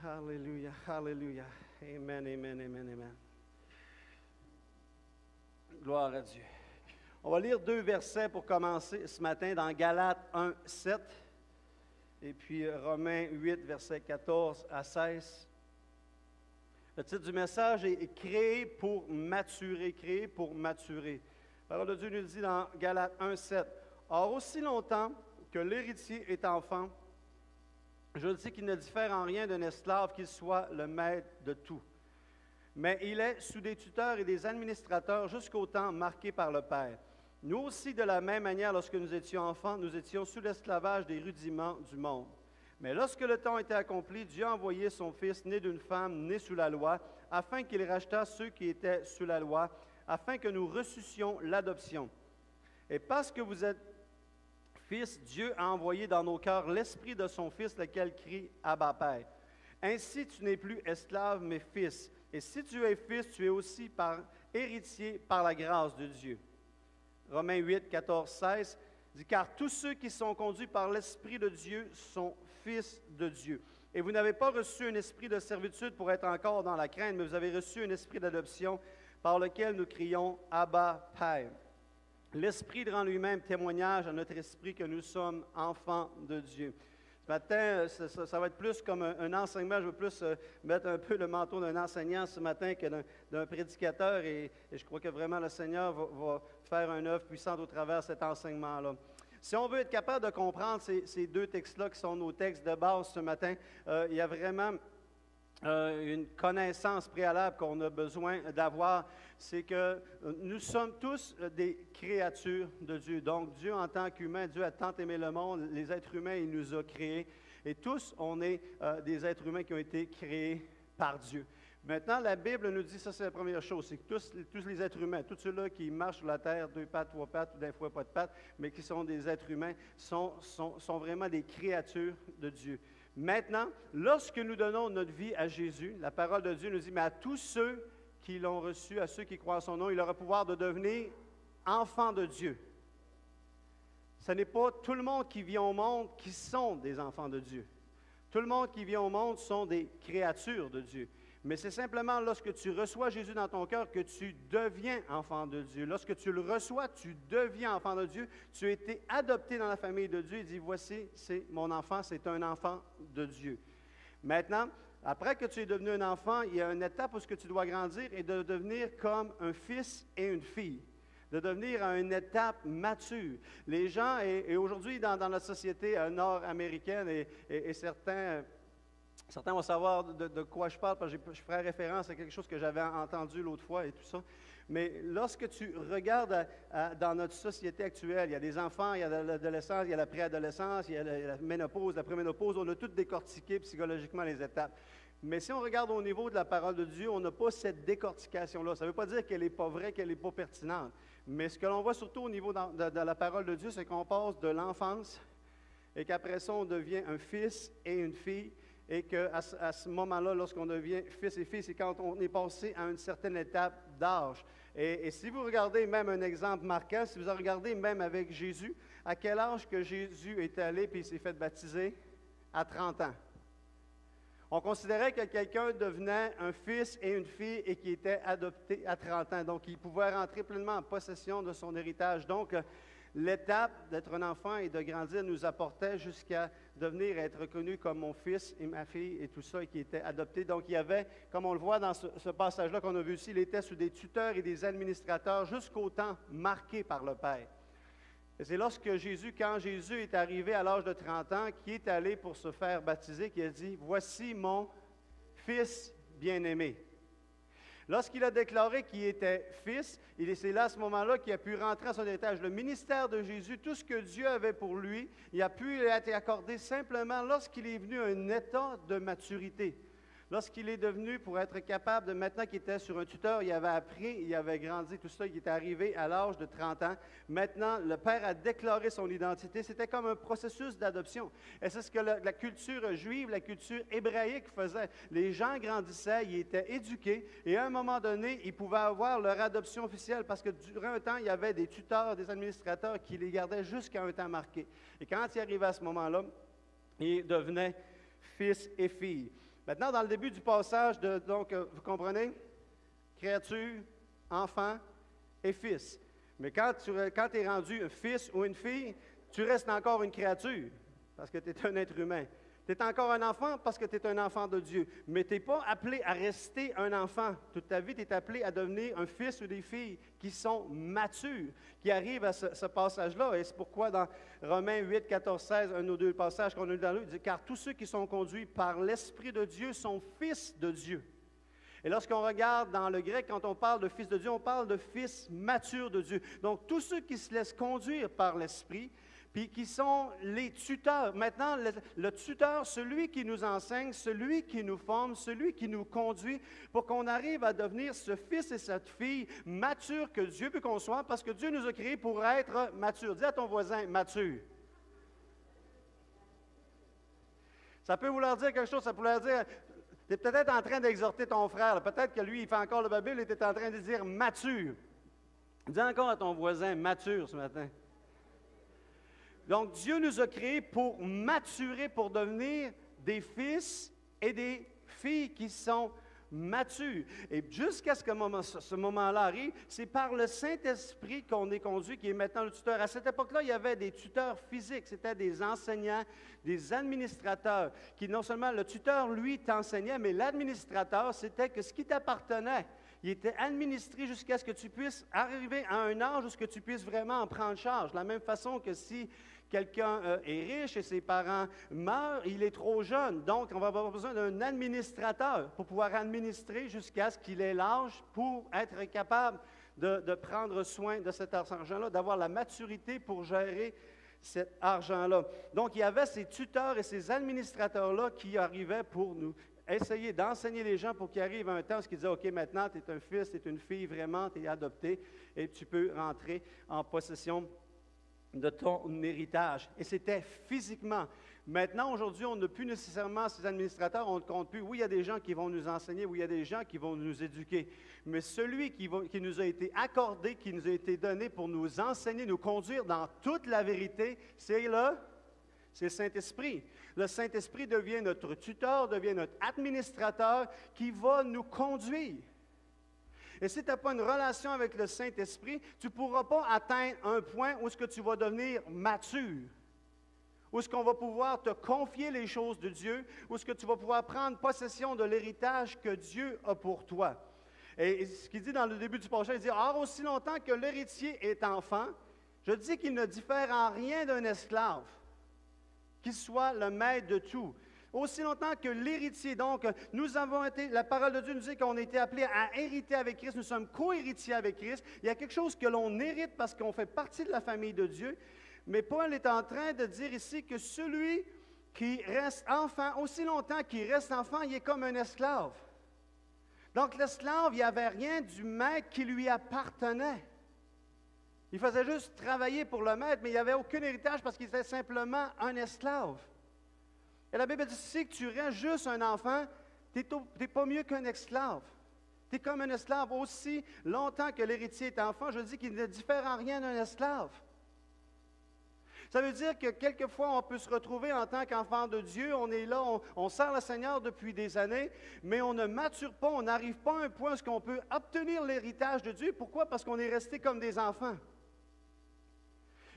Alléluia, alléluia. Amen, amen, amen, amen. Gloire à Dieu. On va lire 2 versets pour commencer ce matin dans Galates 1, 7 et puis Romains 8, versets 14 à 16. Le titre du message est « Créé pour maturer », créé pour maturer. La parole de Dieu nous dit dans Galates 1, 7, « Or, aussi longtemps que l'héritier est enfant, je dis qu'il ne diffère en rien d'un esclave, qu'il soit le maître de tout. Mais il est sous des tuteurs et des administrateurs jusqu'au temps marqué par le Père. Nous aussi, de la même manière, lorsque nous étions enfants, nous étions sous l'esclavage des rudiments du monde. Mais lorsque le temps était accompli, Dieu a envoyé son Fils, né d'une femme, né sous la loi, afin qu'il rachetât ceux qui étaient sous la loi, afin que nous reçussions l'adoption. Et parce que vous êtes Fils, Dieu a envoyé dans nos cœurs l'Esprit de son Fils, lequel crie « Abba, Père ». Ainsi, tu n'es plus esclave, mais fils. Et si tu es fils, tu es aussi héritier par la grâce de Dieu. Romains 8, 14, 16 dit « Car tous ceux qui sont conduits par l'Esprit de Dieu sont fils de Dieu. Et vous n'avez pas reçu un esprit de servitude pour être encore dans la crainte, mais vous avez reçu un esprit d'adoption par lequel nous crions « Abba, Père ». L'Esprit rend lui-même témoignage à notre esprit que nous sommes enfants de Dieu. Ce matin, ça va être plus comme un enseignement. Je veux plus mettre un peu le manteau d'un enseignant ce matin que d'un prédicateur. Et je crois que vraiment le Seigneur va faire une œuvre puissante au travers de cet enseignement-là. Si on veut être capable de comprendre ces 2 textes-là qui sont nos textes de base ce matin, il y a vraiment une connaissance préalable qu'on a besoin d'avoir, c'est que nous sommes tous des créatures de Dieu. Donc, Dieu en tant qu'humain, Dieu a tant aimé le monde, les êtres humains, il nous a créés. Et tous, on est des êtres humains qui ont été créés par Dieu. Maintenant, la Bible nous dit, ça c'est la première chose, c'est que tous les êtres humains, tous ceux-là qui marchent sur la terre, 2 pattes, 3 pattes, ou des fois pas de pattes, mais qui sont des êtres humains, sont vraiment des créatures de Dieu. Maintenant, lorsque nous donnons notre vie à Jésus, la parole de Dieu nous dit, mais à tous ceux qui l'ont reçu, à ceux qui croient en son nom, il aura pouvoir de devenir enfants de Dieu. Ce n'est pas tout le monde qui vient au monde qui sont des enfants de Dieu. Tout le monde qui vient au monde sont des créatures de Dieu. Mais c'est simplement lorsque tu reçois Jésus dans ton cœur que tu deviens enfant de Dieu. Lorsque tu le reçois, tu deviens enfant de Dieu. Tu as été adopté dans la famille de Dieu. Il dit, voici, c'est mon enfant, c'est un enfant de Dieu. Maintenant, après que tu es devenu un enfant, il y a une étape où tu dois grandir et de devenir comme un fils et une fille. De devenir à une étape mature. Les gens, et aujourd'hui dans notre société nord-américaine, et certains vont savoir de quoi je parle, parce que je ferai référence à quelque chose que j'avais entendu l'autre fois et tout ça. Mais lorsque tu regardes dans notre société actuelle, il y a des enfants, il y a l'adolescence, il y a la préadolescence, il y a la ménopause, la préménopause, on a tout décortiqué psychologiquement les étapes. Mais si on regarde au niveau de la parole de Dieu, on n'a pas cette décortication-là. Ça ne veut pas dire qu'elle n'est pas vraie, qu'elle n'est pas pertinente. Mais ce que l'on voit surtout au niveau de la parole de Dieu, c'est qu'on passe de l'enfance et qu'après ça, on devient un fils et une fille. Et qu'à ce moment-là, lorsqu'on devient fils et fille, c'est quand on est passé à une certaine étape d'âge. Et si vous regardez même un exemple marquant, si vous regardez même avec Jésus, à quel âge que Jésus est allé et il s'est fait baptiser? À 30 ans. On considérait que quelqu'un devenait un fils et une fille et qui était adopté à 30 ans. Donc, il pouvait rentrer pleinement en possession de son héritage. Donc, l'étape d'être un enfant et de grandir nous apportait jusqu'à devenir être reconnu comme mon fils et ma fille et tout ça, et qui était adopté. Donc, il y avait, comme on le voit dans ce passage-là qu'on a vu ici, il était sous des tuteurs et des administrateurs jusqu'au temps marqué par le Père. Et c'est lorsque Jésus, quand Jésus est arrivé à l'âge de 30 ans, qui est allé pour se faire baptiser, qui a dit « Voici mon fils bien-aimé ». Lorsqu'il a déclaré qu'il était fils, c'est là à ce moment-là qu'il a pu rentrer à son héritage. Le ministère de Jésus, tout ce que Dieu avait pour lui, il a pu être accordé simplement lorsqu'il est venu à un état de maturité. Lorsqu'il est devenu, pour être capable de, maintenant qu'il était sur un tuteur, il avait appris, il avait grandi, tout ça, il était arrivé à l'âge de 30 ans. Maintenant, le Père a déclaré son identité. C'était comme un processus d'adoption. Et c'est ce que la culture juive, la culture hébraïque faisait. Les gens grandissaient, ils étaient éduqués, et à un moment donné, ils pouvaient avoir leur adoption officielle, parce que durant un temps, il y avait des tuteurs, des administrateurs qui les gardaient jusqu'à un temps marqué. Et quand il arrivait à ce moment-là, il devenait fils et fille. Maintenant, dans le début du passage, donc, vous comprenez? Créature, enfant et fils. Mais quand tu es rendu un fils ou une fille, tu restes encore une créature, parce que tu es un être humain. Tu es encore un enfant parce que tu es un enfant de Dieu. Mais tu n'es pas appelé à rester un enfant toute ta vie. Tu es appelé à devenir un fils ou des filles qui sont matures, qui arrivent à ce passage-là. Et c'est pourquoi dans Romains 8, 14, 16, un ou deux passages qu'on a lu dans lui, il dit « Car tous ceux qui sont conduits par l'Esprit de Dieu sont fils de Dieu. » Et lorsqu'on regarde dans le grec, quand on parle de fils de Dieu, on parle de fils mature de Dieu. Donc, tous ceux qui se laissent conduire par l'Esprit, puis qui sont les tuteurs. Maintenant, le tuteur, celui qui nous enseigne, celui qui nous forme, celui qui nous conduit pour qu'on arrive à devenir ce fils et cette fille mature que Dieu veut qu'on soit, parce que Dieu nous a créés pour être matures. Dis à ton voisin, mature. Ça peut vouloir dire quelque chose, ça peut vouloir dire, tu es peut-être en train d'exhorter ton frère, peut-être que lui, il fait encore le Bible et tu es en train de dire mature. Dis encore à ton voisin, mature ce matin. Donc, Dieu nous a créés pour maturer, pour devenir des fils et des filles qui sont matures. Et jusqu'à ce que ce moment-là arrive, c'est par le Saint-Esprit qu'on est conduit, qui est maintenant le tuteur. À cette époque-là, il y avait des tuteurs physiques, c'était des enseignants, des administrateurs, qui non seulement le tuteur, lui, t'enseignait, mais l'administrateur, c'était que ce qui t'appartenait, il était administré jusqu'à ce que tu puisses arriver à un âge où ce que tu puisses vraiment en prendre charge. De la même façon que si quelqu'un est riche et ses parents meurent, il est trop jeune. Donc, on va avoir besoin d'un administrateur pour pouvoir administrer jusqu'à ce qu'il ait l'âge pour être capable de prendre soin de cet argent-là, d'avoir la maturité pour gérer cet argent-là. Donc, il y avait ces tuteurs et ces administrateurs-là qui arrivaient pour nous essayer d'enseigner les gens pour qu'ils arrivent à un temps où ils disaient « OK, maintenant, tu es un fils, tu es une fille, vraiment, tu es adopté et tu peux rentrer en possession de ton héritage. » Et c'était physiquement. Maintenant, aujourd'hui, on n'a plus nécessairement ces administrateurs, on ne compte plus. Oui, il y a des gens qui vont nous enseigner, oui, il y a des gens qui vont nous éduquer. Mais celui qui nous a été accordé, qui nous a été donné pour nous enseigner, nous conduire dans toute la vérité, c'est le Saint-Esprit. Le Saint-Esprit devient notre tuteur, devient notre administrateur qui va nous conduire. Et si tu n'as pas une relation avec le Saint-Esprit, tu ne pourras pas atteindre un point où est-ce que tu vas devenir mature, où est-ce qu'on va pouvoir te confier les choses de Dieu, où est-ce que tu vas pouvoir prendre possession de l'héritage que Dieu a pour toi. Et ce qu'il dit dans le début du passage, il dit « Or, aussi longtemps que l'héritier est enfant, je dis qu'il ne diffère en rien d'un esclave, qu'il soit le maître de tout. » Aussi longtemps que l'héritier, donc, nous avons été, la parole de Dieu nous dit qu'on a été appelés à hériter avec Christ, nous sommes co-héritiers avec Christ. Il y a quelque chose que l'on hérite parce qu'on fait partie de la famille de Dieu. Mais Paul est en train de dire ici que celui qui reste enfant, aussi longtemps qu'il reste enfant, il est comme un esclave. Donc l'esclave, il n'y avait rien du maître qui lui appartenait. Il faisait juste travailler pour le maître, mais il n'y avait aucun héritage parce qu'il était simplement un esclave. Et la Bible dit ici que tu restes juste un enfant, tu n'es pas mieux qu'un esclave. Tu es comme un esclave aussi longtemps que l'héritier est enfant. Je dis qu'il ne diffère en rien d'un esclave. Ça veut dire que quelquefois, on peut se retrouver en tant qu'enfant de Dieu, on est là, on sert le Seigneur depuis des années, mais on ne mature pas, on n'arrive pas à un point où on peut obtenir l'héritage de Dieu. Pourquoi? Parce qu'on est resté comme des enfants.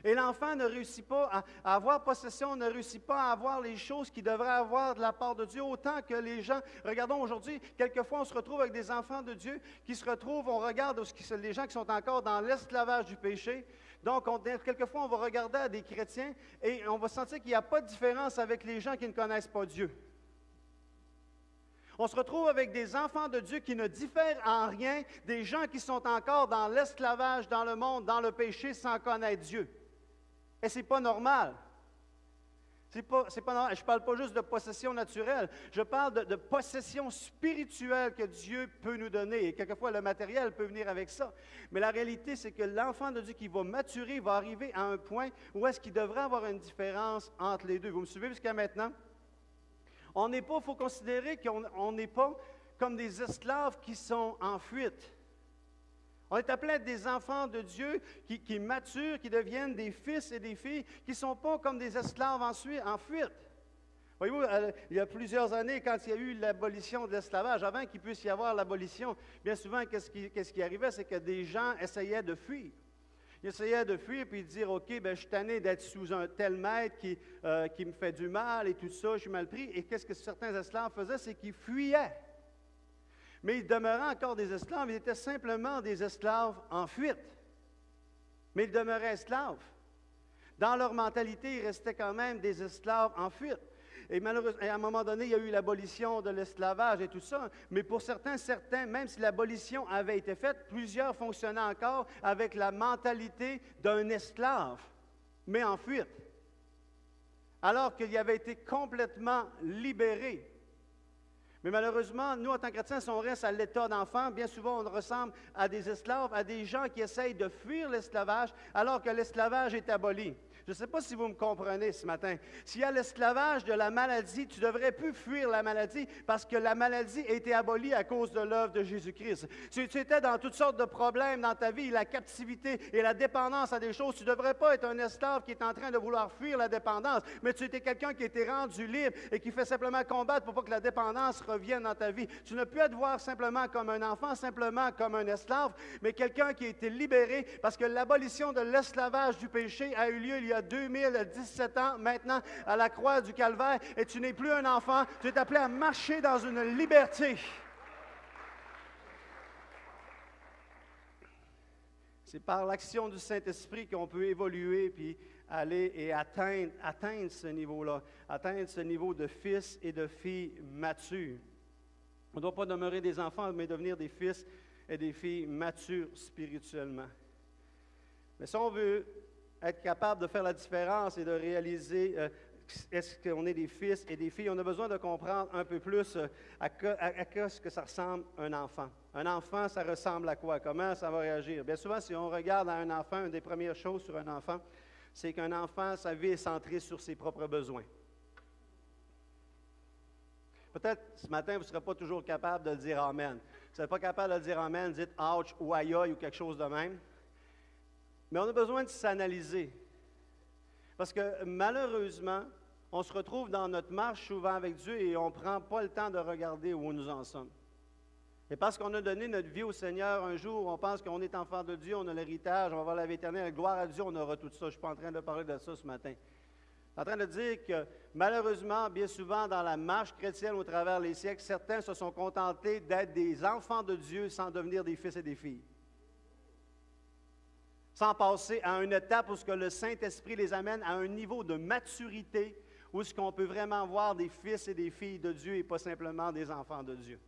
Et l'enfant ne réussit pas à avoir possession, ne réussit pas à avoir les choses qu'il devrait avoir de la part de Dieu, autant que les gens. Regardons aujourd'hui, quelquefois on se retrouve avec des enfants de Dieu qui se retrouvent, on regarde les gens qui sont encore dans l'esclavage du péché. Donc, quelquefois on va regarder à des chrétiens et on va sentir qu'il n'y a pas de différence avec les gens qui ne connaissent pas Dieu. On se retrouve avec des enfants de Dieu qui ne diffèrent en rien des gens qui sont encore dans l'esclavage, dans le monde, dans le péché, sans connaître Dieu. Et ce n'est pas normal. C'est pas normal. Je ne parle pas juste de possession naturelle. Je parle de possession spirituelle que Dieu peut nous donner. Et quelquefois, le matériel peut venir avec ça. Mais la réalité, c'est que l'enfant de Dieu qui va maturer va arriver à un point où est-ce qu'il devrait avoir une différence entre les deux. Vous me suivez jusqu'à maintenant? On n'est pas, il faut considérer qu'on n'est pas comme des esclaves qui sont en fuite. On est appelé à être des enfants de Dieu qui maturent, qui deviennent des fils et des filles, qui ne sont pas comme des esclaves en fuite. Voyez-vous, il y a plusieurs années, quand il y a eu l'abolition de l'esclavage, avant qu'il puisse y avoir l'abolition, bien souvent, qu'est-ce qui arrivait, c'est que des gens essayaient de fuir. Ils essayaient de fuir puis de dire, OK, bien, je suis tanné d'être sous un tel maître qui me fait du mal et tout ça, je suis mal pris. Et qu'est-ce que certains esclaves faisaient? C'est qu'ils fuyaient. Mais ils demeuraient encore des esclaves, ils étaient simplement des esclaves en fuite. Mais ils demeuraient esclaves. Dans leur mentalité, ils restaient quand même des esclaves en fuite. Et malheureusement, à un moment donné, il y a eu l'abolition de l'esclavage et tout ça. Mais pour certains, même si l'abolition avait été faite, plusieurs fonctionnaient encore avec la mentalité d'un esclave, mais en fuite. Alors qu'il avait été complètement libéré. Mais malheureusement, nous, en tant que chrétiens, si on reste à l'état d'enfant, bien souvent, on ressemble à des esclaves, à des gens qui essayent de fuir l'esclavage, alors que l'esclavage est aboli. Je ne sais pas si vous me comprenez ce matin. S'il y a l'esclavage de la maladie, tu ne devrais plus fuir la maladie parce que la maladie a été abolie à cause de l'œuvre de Jésus-Christ. Si tu étais dans toutes sortes de problèmes dans ta vie, la captivité et la dépendance à des choses, tu ne devrais pas être un esclave qui est en train de vouloir fuir la dépendance, mais tu étais quelqu'un qui était rendu libre et qui fait simplement combattre pour pas que la dépendance revienne dans ta vie. Tu ne peux être voir simplement comme un enfant, simplement comme un esclave, mais quelqu'un qui a été libéré parce que l'abolition de l'esclavage du péché a eu lieu il y a 2017 ans maintenant à la croix du Calvaire, et tu n'es plus un enfant, tu es appelé à marcher dans une liberté. C'est par l'action du Saint-Esprit qu'on peut évoluer puis aller et atteindre ce niveau-là, atteindre ce niveau de fils et de filles matures. On ne doit pas demeurer des enfants, mais devenir des fils et des filles matures spirituellement. Mais si on veut être capable de faire la différence et de réaliser est-ce qu'on est des fils et des filles, on a besoin de comprendre un peu plus à quoi ce que ça ressemble un enfant. Un enfant, ça ressemble à quoi? Comment ça va réagir? Bien souvent, si on regarde à un enfant, une des premières choses sur un enfant, c'est qu'un enfant, sa vie est centrée sur ses propres besoins. Peut-être ce matin, vous ne serez pas toujours capable de dire Amen. Si vous n'êtes pas capable de dire Amen, dites Ouch ou Aïe ou quelque chose de même. Mais on a besoin de s'analyser. Parce que malheureusement, on se retrouve dans notre marche souvent avec Dieu et on ne prend pas le temps de regarder où nous en sommes. Et parce qu'on a donné notre vie au Seigneur un jour, on pense qu'on est enfant de Dieu, on a l'héritage, on va voir la vie éternelle, gloire à Dieu, on aura tout ça. Je ne suis pas en train de parler de ça ce matin. Je suis en train de dire que malheureusement, bien souvent dans la marche chrétienne au travers des siècles, certains se sont contentés d'être des enfants de Dieu sans devenir des fils et des filles. Sans passer à une étape où ce que le Saint-Esprit les amène à un niveau de maturité où ce qu'on peut vraiment voir des fils et des filles de Dieu et pas simplement des enfants de Dieu.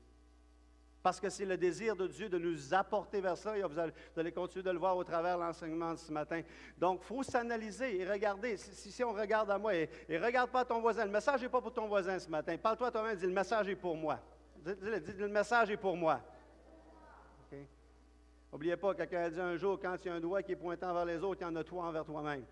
Parce que c'est le désir de Dieu de nous apporter vers ça, et vous allez continuer de le voir au travers de l'enseignement de ce matin. Donc, il faut s'analyser et regarder. Si on regarde à moi, et regarde pas ton voisin, le message n'est pas pour ton voisin ce matin. Parle-toi à toi-même, dis le message est pour moi. Dis le message est pour moi. Okay? N'oubliez pas, quelqu'un a dit un jour, quand il y a un doigt qui est pointant vers les autres, il y en a toi envers toi-même.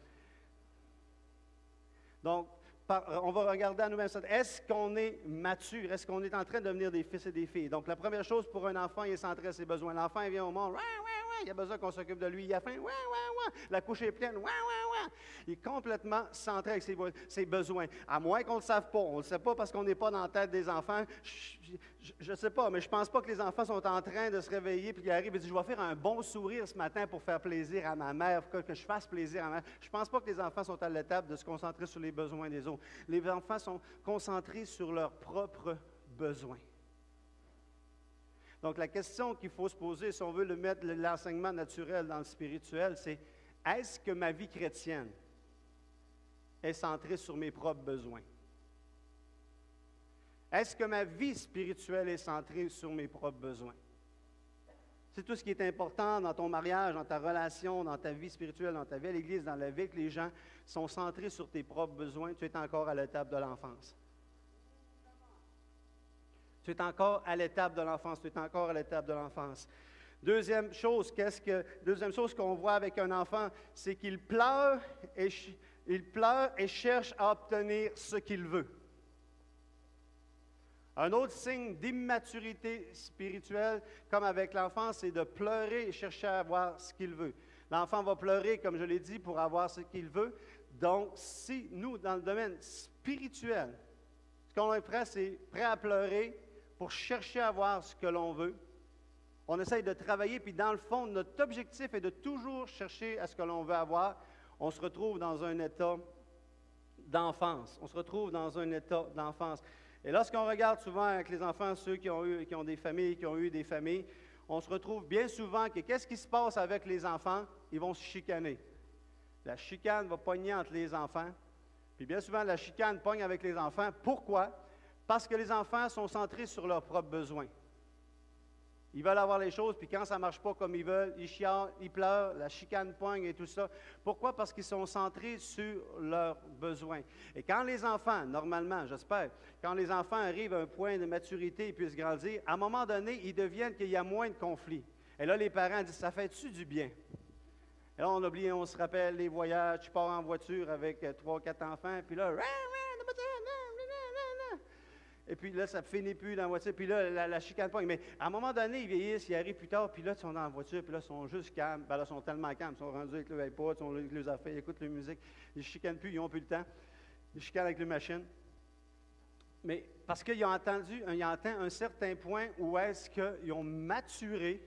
Donc, on va regarder à nous-mêmes, est-ce qu'on est mature? Est-ce qu'on est en train de devenir des fils et des filles? Donc, la première chose pour un enfant, il est centré à ses besoins. L'enfant, il vient au monde, il a besoin qu'on s'occupe de lui, il a faim, la couche est pleine, Il est complètement centré avec ses besoins. À moins qu'on ne le sache pas. On ne le sait pas parce qu'on n'est pas dans la tête des enfants. Je ne sais pas, mais je ne pense pas que les enfants sont en train de se réveiller puis qu'ils arrivent et disent, je vais faire un bon sourire ce matin pour faire plaisir à ma mère, pour que je fasse plaisir à ma mère. Je ne pense pas que les enfants sont à l'étape de se concentrer sur les besoins des autres. Les enfants sont concentrés sur leurs propres besoins. Donc, la question qu'il faut se poser, si on veut mettre l'enseignement naturel dans le spirituel, c'est est-ce que ma vie chrétienne est centrée sur mes propres besoins? Est-ce que ma vie spirituelle est centrée sur mes propres besoins? C'est tout ce qui est important dans ton mariage, dans ta relation, dans ta vie spirituelle, dans ta vie à l'Église, dans la vie avec les gens, sont centrés sur tes propres besoins. Tu es encore à l'étape de l'enfance. Tu es encore à l'étape de l'enfance. Tu es encore à l'étape de l'enfance. Deuxième chose qu'on voit avec un enfant, c'est qu'il pleure et cherche à obtenir ce qu'il veut. Un autre signe d'immaturité spirituelle, comme avec l'enfant, c'est de pleurer et chercher à avoir ce qu'il veut. L'enfant va pleurer, comme je l'ai dit, pour avoir ce qu'il veut. Donc, si nous, dans le domaine spirituel, Ce qu'on est prêt, c'est prêt à pleurer pour chercher à avoir ce que l'on veut. On essaye de travailler, puis dans le fond, notre objectif est de toujours chercher à ce que l'on veut avoir. On se retrouve dans un état d'enfance. On se retrouve dans un état d'enfance. Et lorsqu'on regarde souvent avec les enfants, ceux qui ont des familles, qui ont eu des familles, on se retrouve bien souvent que qu'est-ce qui se passe avec les enfants? Ils vont se chicaner. La chicane va pogner entre les enfants. Puis bien souvent, la chicane pogne avec les enfants. Pourquoi? Parce que les enfants sont centrés sur leurs propres besoins. Ils veulent avoir les choses, puis quand ça ne marche pas comme ils veulent, ils chialent, ils pleurent, la chicane pogne et tout ça. Pourquoi? Parce qu'ils sont centrés sur leurs besoins. Et quand les enfants, normalement, j'espère, quand les enfants arrivent à un point de maturité et puissent grandir, à un moment donné, ils deviennent qu'il y a moins de conflits. Et là, les parents disent, ça fait-tu du bien? Et là, on oublie, on se rappelle les voyages, tu pars en voiture avec 3 ou 4 enfants, puis là, et puis là, ça ne finit plus dans la voiture. Puis là, la chicane pogne. Mais à un moment donné, ils vieillissent, ils arrivent plus tard. Puis là, ils sont dans la voiture. Puis là, ils sont juste calmes. Ben là, ils sont tellement calmes. Ils sont rendus avec le iPod, ils sont avec les affaires, ils écoutent la musique. Ils ne chicanent plus, ils n'ont plus le temps. Ils chicanent avec les machines. Mais parce qu'ils ont atteint un certain point où est-ce qu'ils ont maturé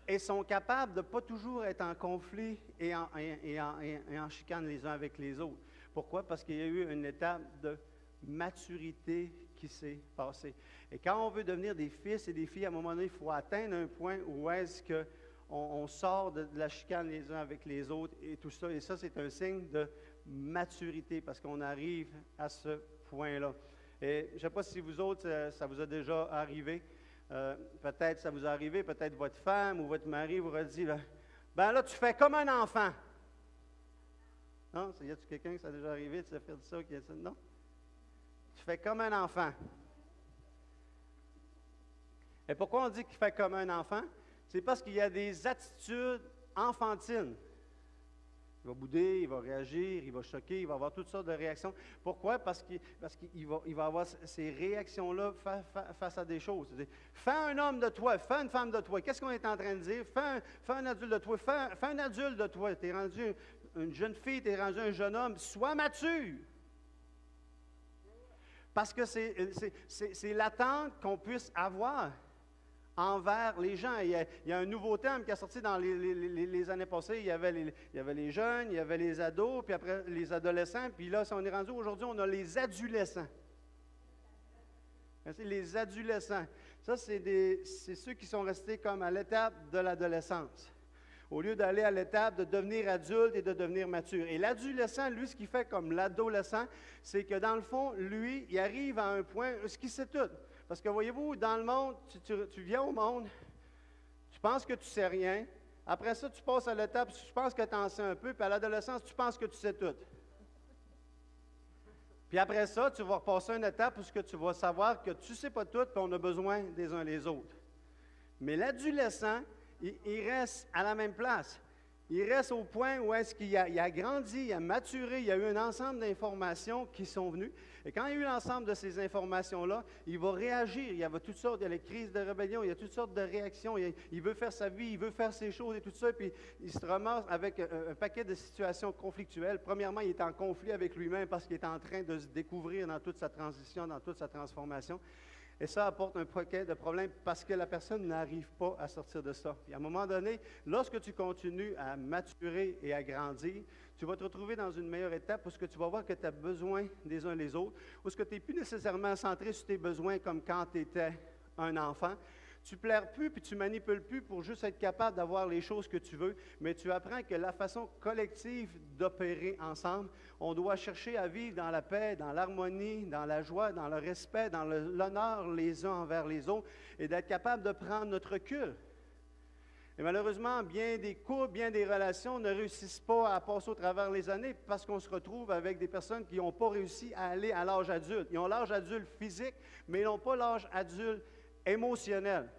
et sont capables de ne pas toujours être en conflit et en chicane les uns avec les autres. Pourquoi? Parce qu'il y a eu une étape de maturité qui s'est passée. Et quand on veut devenir des fils et des filles, à un moment donné, il faut atteindre un point où est-ce qu'on sort de la chicane les uns avec les autres et tout ça. Et ça, c'est un signe de maturité parce qu'on arrive à ce point-là. Et je ne sais pas si vous autres, ça vous a déjà arrivé. Peut-être ça vous est arrivé, peut-être votre femme ou votre mari vous a dit, ben là, tu fais comme un enfant. Non? Y a-t-il quelqu'un qui ça a déjà arrivé, tu as fait ça, qui a dit non? Tu fais comme un enfant. Et pourquoi on dit qu'il fait comme un enfant? C'est parce qu'il y a des attitudes enfantines. Il va bouder, il va réagir, il va choquer, il va avoir toutes sortes de réactions. Pourquoi? Parce qu'il va avoir ces réactions-là face à des choses. C'est-à-dire, fais un homme de toi, fais une femme de toi. Qu'est-ce qu'on est en train de dire? Fais un adulte de toi, fais un adulte de toi. Tu es rendu une jeune fille, tu es rendu un jeune homme. Sois mature. Parce que c'est l'attente qu'on puisse avoir envers les gens. Il y a un nouveau terme qui est sorti dans les années passées. Il y avait les jeunes, il y avait les ados, puis après les adolescents. Puis là, si on est rendu aujourd'hui, on a les adolescents. Les adolescents. Ça, c'est ceux qui sont restés comme à l'étape de l'adolescence, au lieu d'aller à l'étape de devenir adulte et de devenir mature. Et l'adolescent, lui, ce qu'il fait comme l'adolescent, c'est que dans le fond, lui, il arrive à un point où il sait tout. Parce que voyez-vous, dans le monde, tu viens au monde, tu penses que tu ne sais rien. Après ça, tu passes à l'étape, tu penses que tu en sais un peu, puis à l'adolescence, tu penses que tu sais tout. Puis après ça, tu vas repasser une étape où tu vas savoir que tu ne sais pas tout, puis on a besoin des uns des autres. Mais l'adolescent, il reste à la même place. Il reste au point où est-ce qu'il a grandi, il a maturé, il y a eu un ensemble d'informations qui sont venues. Et quand il y a eu l'ensemble de ces informations-là, il va réagir. Il y a toutes sortes, il y a les crises de rébellion, il y a toutes sortes de réactions. Il veut faire sa vie, il veut faire ses choses et tout ça. Puis il se ramasse avec un paquet de situations conflictuelles. Premièrement, il est en conflit avec lui-même parce qu'il est en train de se découvrir dans toute sa transition, dans toute sa transformation. Et ça apporte un paquet de problèmes parce que la personne n'arrive pas à sortir de ça. Puis à un moment donné, lorsque tu continues à maturer et à grandir, tu vas te retrouver dans une meilleure étape parce que tu vas voir que tu as besoin des uns des autres, parce que tu n'es plus nécessairement centré sur tes besoins comme quand tu étais un enfant. Tu ne plaires plus puis tu ne manipules plus pour juste être capable d'avoir les choses que tu veux, mais tu apprends que la façon collective d'opérer ensemble, on doit chercher à vivre dans la paix, dans l'harmonie, dans la joie, dans le respect, dans l'honneur les uns envers les autres et d'être capable de prendre notre recul. Et malheureusement, bien des couples, bien des relations ne réussissent pas à passer au travers les années parce qu'on se retrouve avec des personnes qui n'ont pas réussi à aller à l'âge adulte. Ils ont l'âge adulte physique, mais ils n'ont pas l'âge adulte émotionnel.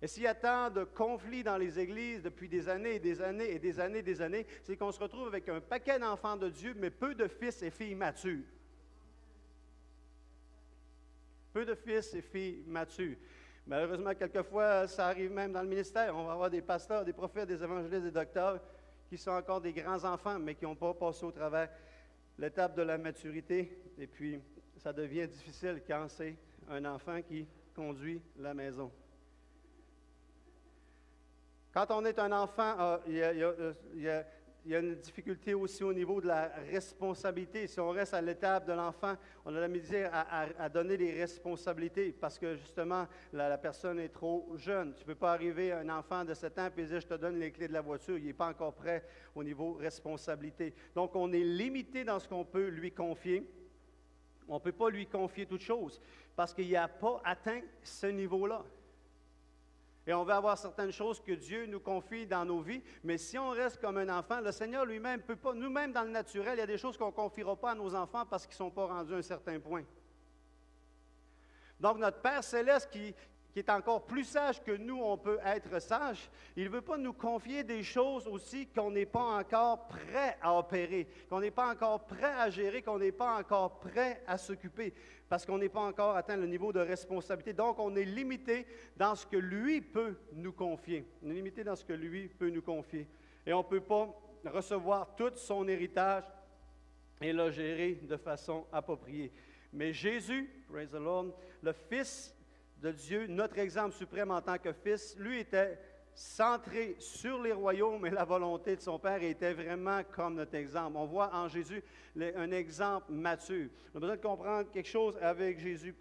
Et s'il y a tant de conflits dans les églises depuis des années et des années et des années et des années, c'est qu'on se retrouve avec un paquet d'enfants de Dieu, mais peu de fils et filles matures. Peu de fils et filles matures. Malheureusement, quelquefois, ça arrive même dans le ministère. On va avoir des pasteurs, des prophètes, des évangélistes, des docteurs qui sont encore des grands enfants, mais qui n'ont pas passé au travers l'étape de la maturité, et puis ça devient difficile quand c'est un enfant qui conduit la maison. Quand on est un enfant, il y a une difficulté aussi au niveau de la responsabilité. Si on reste à l'étape de l'enfant, on a la misère à donner les responsabilités parce que justement, la personne est trop jeune. Tu ne peux pas arriver à un enfant de 7 ans et dire « je te donne les clés de la voiture ». Il n'est pas encore prêt au niveau responsabilité. Donc, on est limité dans ce qu'on peut lui confier. On ne peut pas lui confier toute chose parce qu'il n'a pas atteint ce niveau-là. Et on veut avoir certaines choses que Dieu nous confie dans nos vies, mais si on reste comme un enfant, le Seigneur lui-même ne peut pas, nous-mêmes dans le naturel, il y a des choses qu'on ne confiera pas à nos enfants parce qu'ils ne sont pas rendus à un certain point. Donc notre Père Céleste qui est encore plus sage que nous, on peut être sage, il ne veut pas nous confier des choses aussi qu'on n'est pas encore prêt à opérer, qu'on n'est pas encore prêt à gérer, qu'on n'est pas encore prêt à s'occuper, parce qu'on n'est pas encore atteint le niveau de responsabilité. Donc, on est limité dans ce que lui peut nous confier. On est limité dans ce que lui peut nous confier. Et on ne peut pas recevoir tout son héritage et le gérer de façon appropriée. Mais Jésus, praise the Lord, le Fils de Dieu, notre exemple suprême en tant que Fils, lui était centré sur les royaumes et la volonté de son Père et était vraiment comme notre exemple. On voit en Jésus un exemple mature. On a besoin de comprendre quelque chose avec Jésus.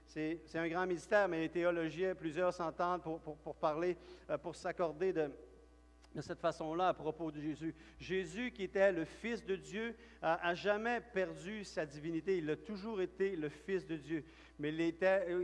C'est un grand mystère, mais les théologiens, plusieurs s'entendent pour parler, pour s'accorder de cette façon-là à propos de Jésus. Jésus, qui était le Fils de Dieu, n'a jamais perdu sa divinité. Il a toujours été le Fils de Dieu. Mais il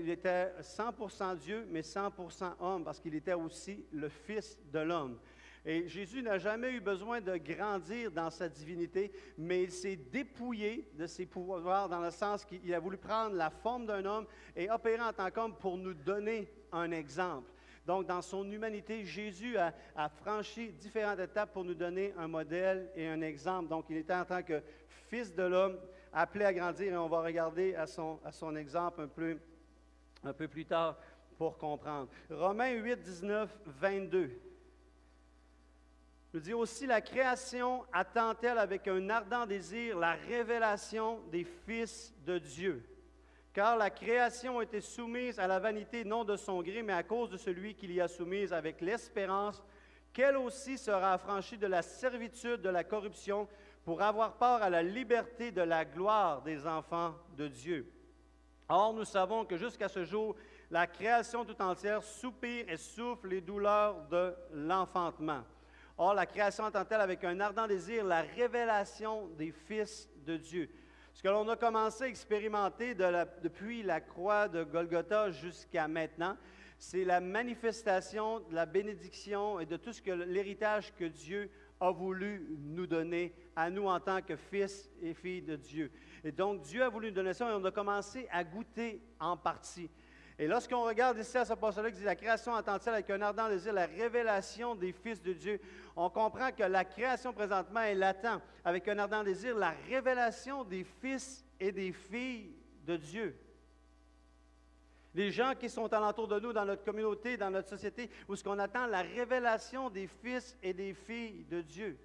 était 100% Dieu, mais 100% homme, parce qu'il était aussi le Fils de l'homme. Et Jésus n'a jamais eu besoin de grandir dans sa divinité, mais il s'est dépouillé de ses pouvoirs dans le sens qu'il a voulu prendre la forme d'un homme et opérer en tant qu'homme pour nous donner un exemple. Donc, dans son humanité, Jésus a franchi différentes étapes pour nous donner un modèle et un exemple. Donc, il était en tant que Fils de l'homme, appelé à grandir, et on va regarder à son exemple un peu plus tard pour comprendre. Romains 8, 19, 22. nous dit aussi, la création attend-elle avec un ardent désir la révélation des fils de Dieu. Car la création a été soumise à la vanité, non de son gré, mais à cause de celui qui l'y a soumise avec l'espérance, qu'elle aussi sera affranchie de la servitude de la corruption pour avoir part à la liberté de la gloire des enfants de Dieu. Or, nous savons que jusqu'à ce jour, la création tout entière soupire et souffre les douleurs de l'enfantement. Or, la création attend-elle avec un ardent désir la révélation des fils de Dieu. Ce que l'on a commencé à expérimenter depuis la croix de Golgotha jusqu'à maintenant, c'est la manifestation de la bénédiction et de tout ce que l'héritage que Dieu a voulu nous donner à nous en tant que fils et filles de Dieu. Et donc, Dieu a voulu nous donner ça et on a commencé à goûter en partie. Et lorsqu'on regarde ici à ce passage-là qui dit « La création attend-elle avec un ardent désir la révélation des fils de Dieu », on comprend que la création présentement, elle attend avec un ardent désir la révélation des fils et des filles de Dieu. Les gens qui sont alentour de nous, dans notre communauté, dans notre société, où ce qu'on attend la révélation des fils et des filles de Dieu.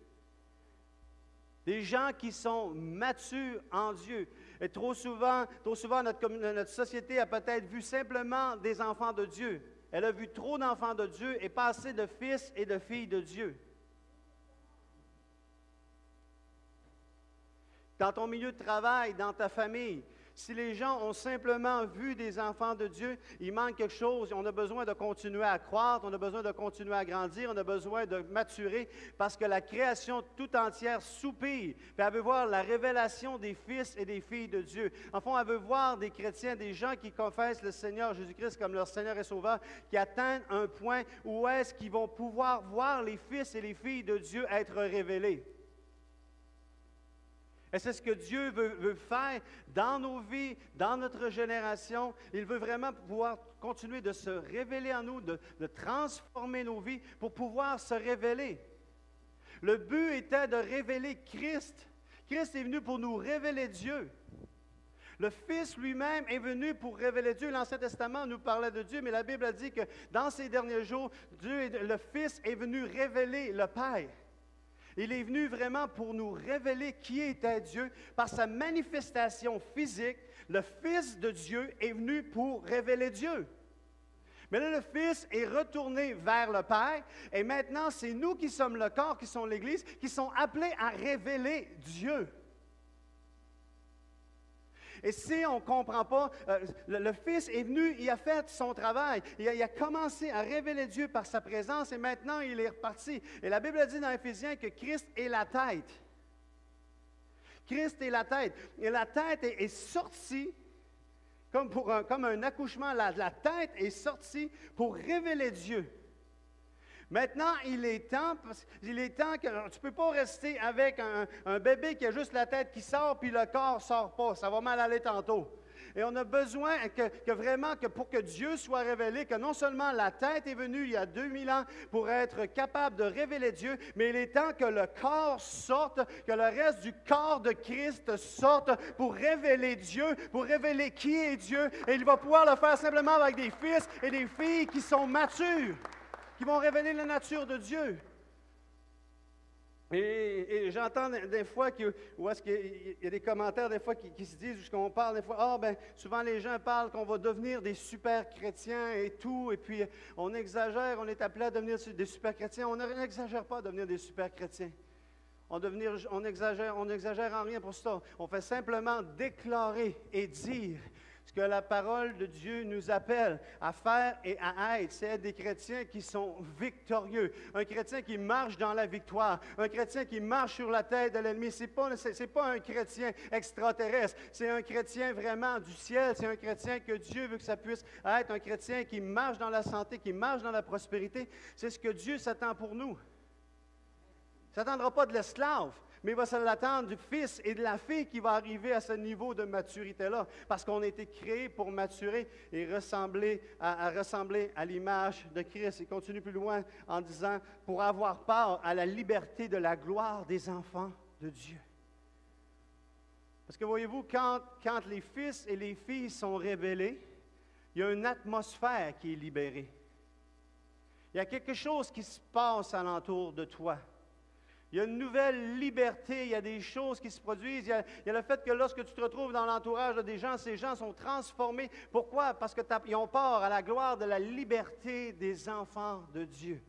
Des gens qui sont matures en Dieu. Et trop souvent notre société a peut-être vu simplement des enfants de Dieu. Elle a vu trop d'enfants de Dieu et pas assez de fils et de filles de Dieu. Dans ton milieu de travail, dans ta famille, si les gens ont simplement vu des enfants de Dieu, il manque quelque chose. On a besoin de continuer à croître, on a besoin de continuer à grandir, on a besoin de maturer parce que la création tout entière soupire. Puis elle veut voir la révélation des fils et des filles de Dieu. En fond, elle veut voir des chrétiens, des gens qui confessent le Seigneur Jésus-Christ comme leur Seigneur et Sauveur, qui atteignent un point où est-ce qu'ils vont pouvoir voir les fils et les filles de Dieu être révélés. Et c'est ce que Dieu veut faire dans nos vies, dans notre génération. Il veut vraiment pouvoir continuer de se révéler en nous, de transformer nos vies pour pouvoir se révéler. Le but était de révéler Christ. Christ est venu pour nous révéler Dieu. Le Fils lui-même est venu pour révéler Dieu. L'Ancien Testament nous parlait de Dieu, mais la Bible a dit que dans ces derniers jours, le Fils est venu révéler le Père. Il est venu vraiment pour nous révéler qui était Dieu. Par sa manifestation physique, le Fils de Dieu est venu pour révéler Dieu. Mais là, le Fils est retourné vers le Père, et maintenant, c'est nous qui sommes le corps, qui sont l'Église, qui sont appelés à révéler Dieu. Et si on ne comprend pas, le Fils est venu, il a fait son travail, il a commencé à révéler Dieu par sa présence, et maintenant, il est reparti. Et la Bible dit dans Éphésiens que Christ est la tête. Christ est la tête. Et la tête est sortie. Comme un accouchement, la tête est sortie pour révéler Dieu. Maintenant, il est temps que tu ne peux pas rester avec un bébé qui a juste la tête qui sort, puis le corps ne sort pas. Ça va mal aller tantôt. Et on a besoin que pour que Dieu soit révélé, que non seulement la tête est venue il y a 2000 ans pour être capable de révéler Dieu, mais il est temps que le corps sorte, que le reste du corps de Christ sorte pour révéler Dieu, pour révéler qui est Dieu. Et il va pouvoir le faire simplement avec des fils et des filles qui sont matures, qui vont révéler la nature de Dieu. Et j'entends des fois où est-ce qu'il y a des commentaires des fois qui se disent, qu'on parle des fois, souvent les gens parlent qu'on va devenir des super chrétiens et tout, et puis on exagère, on est appelé à devenir des super chrétiens. On n'exagère pas à devenir des super chrétiens. On n'exagère en rien pour ça. On fait simplement déclarer et dire ce que la parole de Dieu nous appelle à faire et à être. C'est être des chrétiens qui sont victorieux. Un chrétien qui marche dans la victoire. Un chrétien qui marche sur la tête de l'ennemi. Ce n'est pas un chrétien extraterrestre. C'est un chrétien vraiment du ciel. C'est un chrétien que Dieu veut que ça puisse être. Un chrétien qui marche dans la santé, qui marche dans la prospérité. C'est ce que Dieu s'attend pour nous. Il ne s'attendra pas de l'esclave, mais il va s'attendre du fils et de la fille qui va arriver à ce niveau de maturité-là, parce qu'on a été créés pour maturer et ressembler à l'image de Christ. Il continue plus loin en disant, pour avoir part à la liberté de la gloire des enfants de Dieu. Parce que voyez-vous, quand les fils et les filles sont révélés, il y a une atmosphère qui est libérée. Il y a quelque chose qui se passe alentour de toi. Il y a une nouvelle liberté, il y a des choses qui se produisent. Il y a le fait que lorsque tu te retrouves dans l'entourage des gens, ces gens sont transformés. Pourquoi? Parce qu'ils ont part à la gloire de la liberté des enfants de Dieu.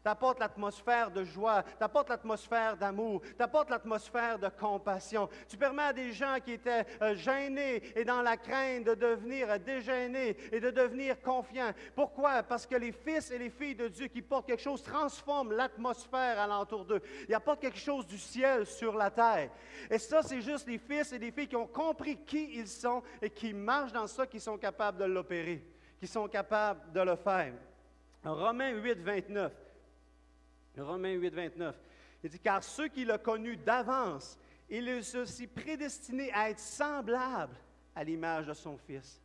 T'apportes l'atmosphère de joie, t'apportes l'atmosphère d'amour, t'apportes l'atmosphère de compassion. Tu permets à des gens qui étaient gênés et dans la crainte de devenir dégênés et de devenir confiants. Pourquoi? Parce que les fils et les filles de Dieu qui portent quelque chose transforment l'atmosphère alentour d'eux. Ils apportent quelque chose du ciel sur la terre. Et ça, c'est juste les fils et les filles qui ont compris qui ils sont et qui marchent dans ça, qui sont capables de l'opérer, qui sont capables de le faire. Romains 8, 29. Romains 8, 29. Il dit, car ceux qui l'ont connu d'avance, il les a aussi prédestinés à être semblables à l'image de son Fils.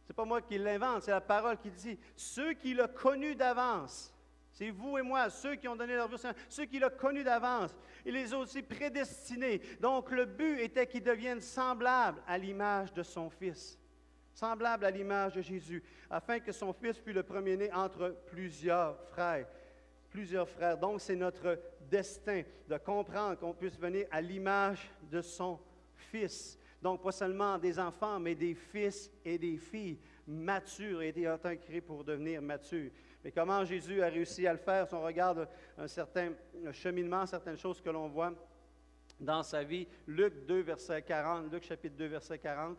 Ce n'est pas moi qui l'invente, c'est la parole qui dit, ceux qui l'ont connu d'avance, c'est vous et moi, ceux qui ont donné leur vie, ceux qui l'ont connu d'avance, il les a aussi prédestinés. Donc le but était qu'ils deviennent semblables à l'image de son Fils. Semblable à l'image de Jésus, afin que son Fils fût le premier-né entre plusieurs frères. Plusieurs frères. Donc, c'est notre destin de comprendre qu'on puisse venir à l'image de son Fils. Donc, pas seulement des enfants, mais des fils et des filles matures et ayant été créés pour devenir matures. Mais comment Jésus a réussi à le faire? Si on regarde un certain cheminement, certaines choses que l'on voit dans sa vie. Luc 2, verset 40. Luc chapitre 2, verset 40.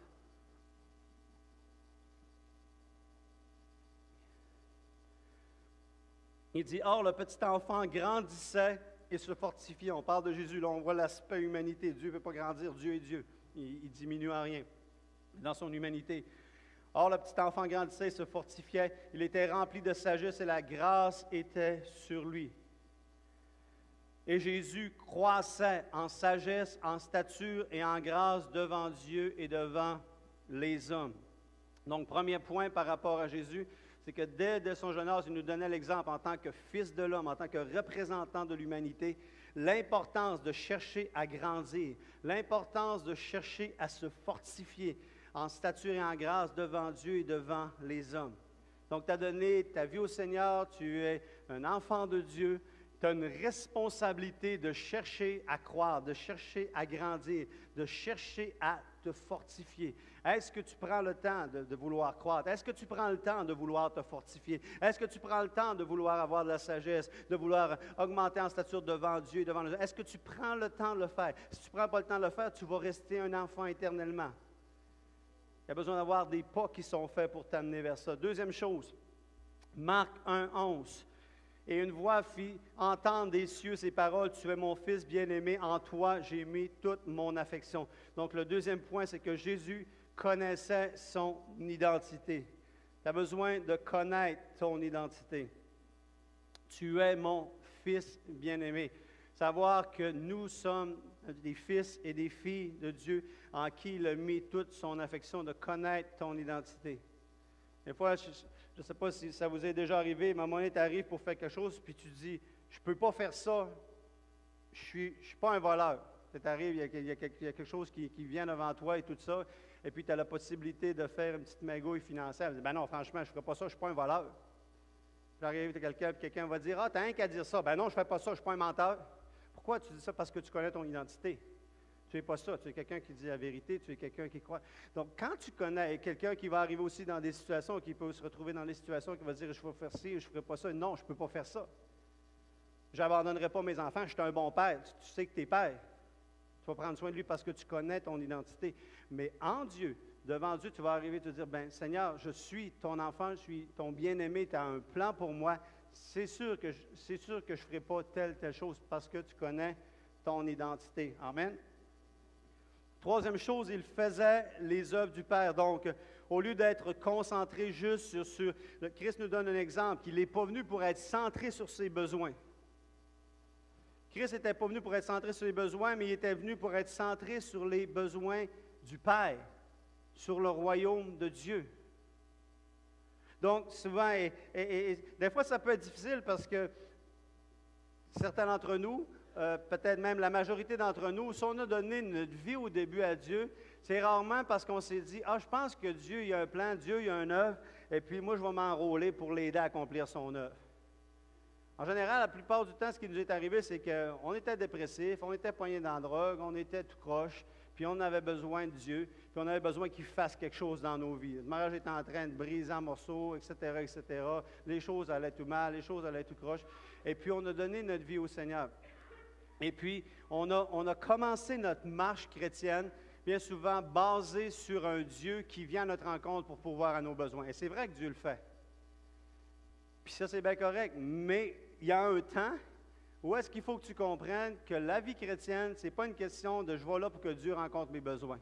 Il dit, or, le petit enfant grandissait et se fortifiait. On parle de Jésus, là, on voit l'aspect humanité. Dieu ne veut pas grandir, Dieu est Dieu. Il diminue en rien dans son humanité. Or, le petit enfant grandissait et se fortifiait. Il était rempli de sagesse et la grâce était sur lui. Et Jésus croissait en sagesse, en stature et en grâce devant Dieu et devant les hommes. Donc, premier point par rapport à Jésus, c'est que dès son jeune âge, il nous donnait l'exemple en tant que fils de l'homme, en tant que représentant de l'humanité, l'importance de chercher à grandir, l'importance de chercher à se fortifier en stature et en grâce devant Dieu et devant les hommes. Donc, tu as donné ta vie au Seigneur, tu es un enfant de Dieu, tu as une responsabilité de chercher à croire, de chercher à grandir, de chercher à te fortifier. Est-ce que tu prends le temps de vouloir croître? Est-ce que tu prends le temps de vouloir te fortifier? Est-ce que tu prends le temps de vouloir avoir de la sagesse, de vouloir augmenter en stature devant Dieu, devant les gens? Est-ce que tu prends le temps de le faire? Si tu ne prends pas le temps de le faire, tu vas rester un enfant éternellement. Il y a besoin d'avoir des pas qui sont faits pour t'amener vers ça. Deuxième chose, Marc 1,11. Et une voix fit entendre des cieux ces paroles, tu es mon fils bien-aimé, en toi j'ai mis toute mon affection. Donc le deuxième point, c'est que Jésus connaissait son identité. Tu as besoin de connaître ton identité. Tu es mon fils bien-aimé. Savoir que nous sommes des fils et des filles de Dieu en qui il a mis toute son affection, de connaître ton identité. Des fois, je ne sais pas si ça vous est déjà arrivé, mais à un moment donné, tu arrives pour faire quelque chose, puis tu dis, je ne peux pas faire ça, je ne suis pas un voleur. Tu arrives, il y a quelque chose qui vient devant toi et tout ça, et puis tu as la possibilité de faire une petite magouille financière. Tu dis, ben non, franchement, je ne ferai pas ça, je ne suis pas un voleur. J'arrive à quelqu'un, puis quelqu'un va dire, ah, tu n'as rien qu'à dire ça. Ben non, je ne fais pas ça, je ne suis pas un menteur. Pourquoi tu dis ça? Parce que tu connais ton identité. Tu n'es pas ça, tu es quelqu'un qui dit la vérité, tu es quelqu'un qui croit. Donc, quand tu connais quelqu'un qui va arriver aussi dans des situations, qui peut se retrouver dans des situations, qui va dire, je vais faire ci, je ne ferai pas ça. Non, je ne peux pas faire ça. Je n'abandonnerai pas mes enfants, je suis un bon père. Tu sais que tu es père. Tu vas prendre soin de lui parce que tu connais ton identité. Mais en Dieu, devant Dieu, tu vas arriver et te dire, bien, Seigneur, je suis ton enfant, je suis ton bien-aimé, tu as un plan pour moi. C'est sûr que je ne ferai pas telle chose parce que tu connais ton identité. Amen. Troisième chose, il faisait les œuvres du Père. Donc, au lieu d'être concentré juste sur Christ nous donne un exemple, qu'il n'est pas venu pour être centré sur ses besoins. Christ n'était pas venu pour être centré sur les besoins, mais il était venu pour être centré sur les besoins du Père, sur le royaume de Dieu. Donc, souvent, des fois, ça peut être difficile parce que certains d'entre nous, peut-être même la majorité d'entre nous, si on a donné notre vie au début à Dieu, c'est rarement parce qu'on s'est dit, ah, je pense que Dieu, il y a un plan, Dieu, il y a une œuvre, et puis moi, je vais m'enrôler pour l'aider à accomplir son œuvre. En général, la plupart du temps, ce qui nous est arrivé, c'est qu'on était dépressif, on était poigné dans la drogue, on était tout croche, puis on avait besoin de Dieu, puis on avait besoin qu'il fasse quelque chose dans nos vies. Le mariage était en train de briser en morceaux, etc., etc. Les choses allaient tout mal, les choses allaient tout croche. Et puis, on a donné notre vie au Seigneur. Et puis, on a commencé notre marche chrétienne, bien souvent basée sur un Dieu qui vient à notre rencontre pour pourvoir à nos besoins. Et c'est vrai que Dieu le fait. Puis ça, c'est bien correct, mais il y a un temps où est-ce qu'il faut que tu comprennes que la vie chrétienne, ce n'est pas une question de « je vais là pour que Dieu rencontre mes besoins ».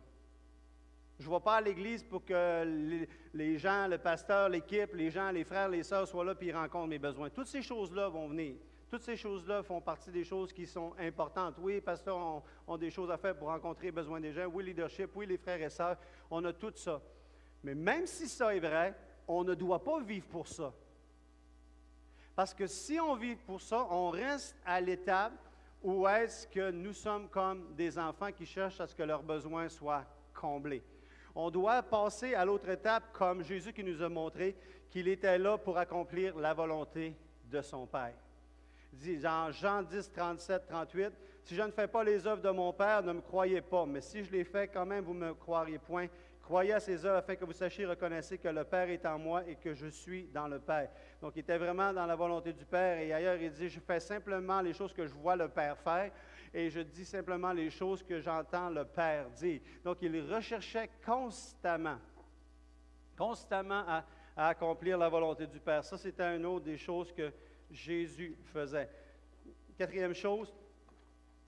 Je ne vais pas à l'église pour que les gens, le pasteur, l'équipe, les gens, les frères, les sœurs soient là et ils rencontrent mes besoins. Toutes ces choses-là vont venir. Toutes ces choses-là font partie des choses qui sont importantes. Oui, les pasteurs ont des choses à faire pour rencontrer les besoins des gens. Oui, le leadership, oui, les frères et sœurs, on a tout ça. Mais même si ça est vrai, on ne doit pas vivre pour ça. Parce que si on vit pour ça, on reste à l'étape où est-ce que nous sommes comme des enfants qui cherchent à ce que leurs besoins soient comblés. On doit passer à l'autre étape comme Jésus qui nous a montré qu'il était là pour accomplir la volonté de son Père. Il dit dans Jean 10, 37, 38, « Si je ne fais pas les œuvres de mon Père, ne me croyez pas, mais si je les fais quand même, vous ne me croiriez point. Croyez à ces œuvres afin que vous sachiez reconnaître que le Père est en moi et que je suis dans le Père. » Donc, il était vraiment dans la volonté du Père. Et ailleurs, il dit, « Je fais simplement les choses que je vois le Père faire et je dis simplement les choses que j'entends le Père dire. » Donc, il recherchait constamment à accomplir la volonté du Père. Ça, c'était une autre des choses que Jésus faisait. Quatrième chose,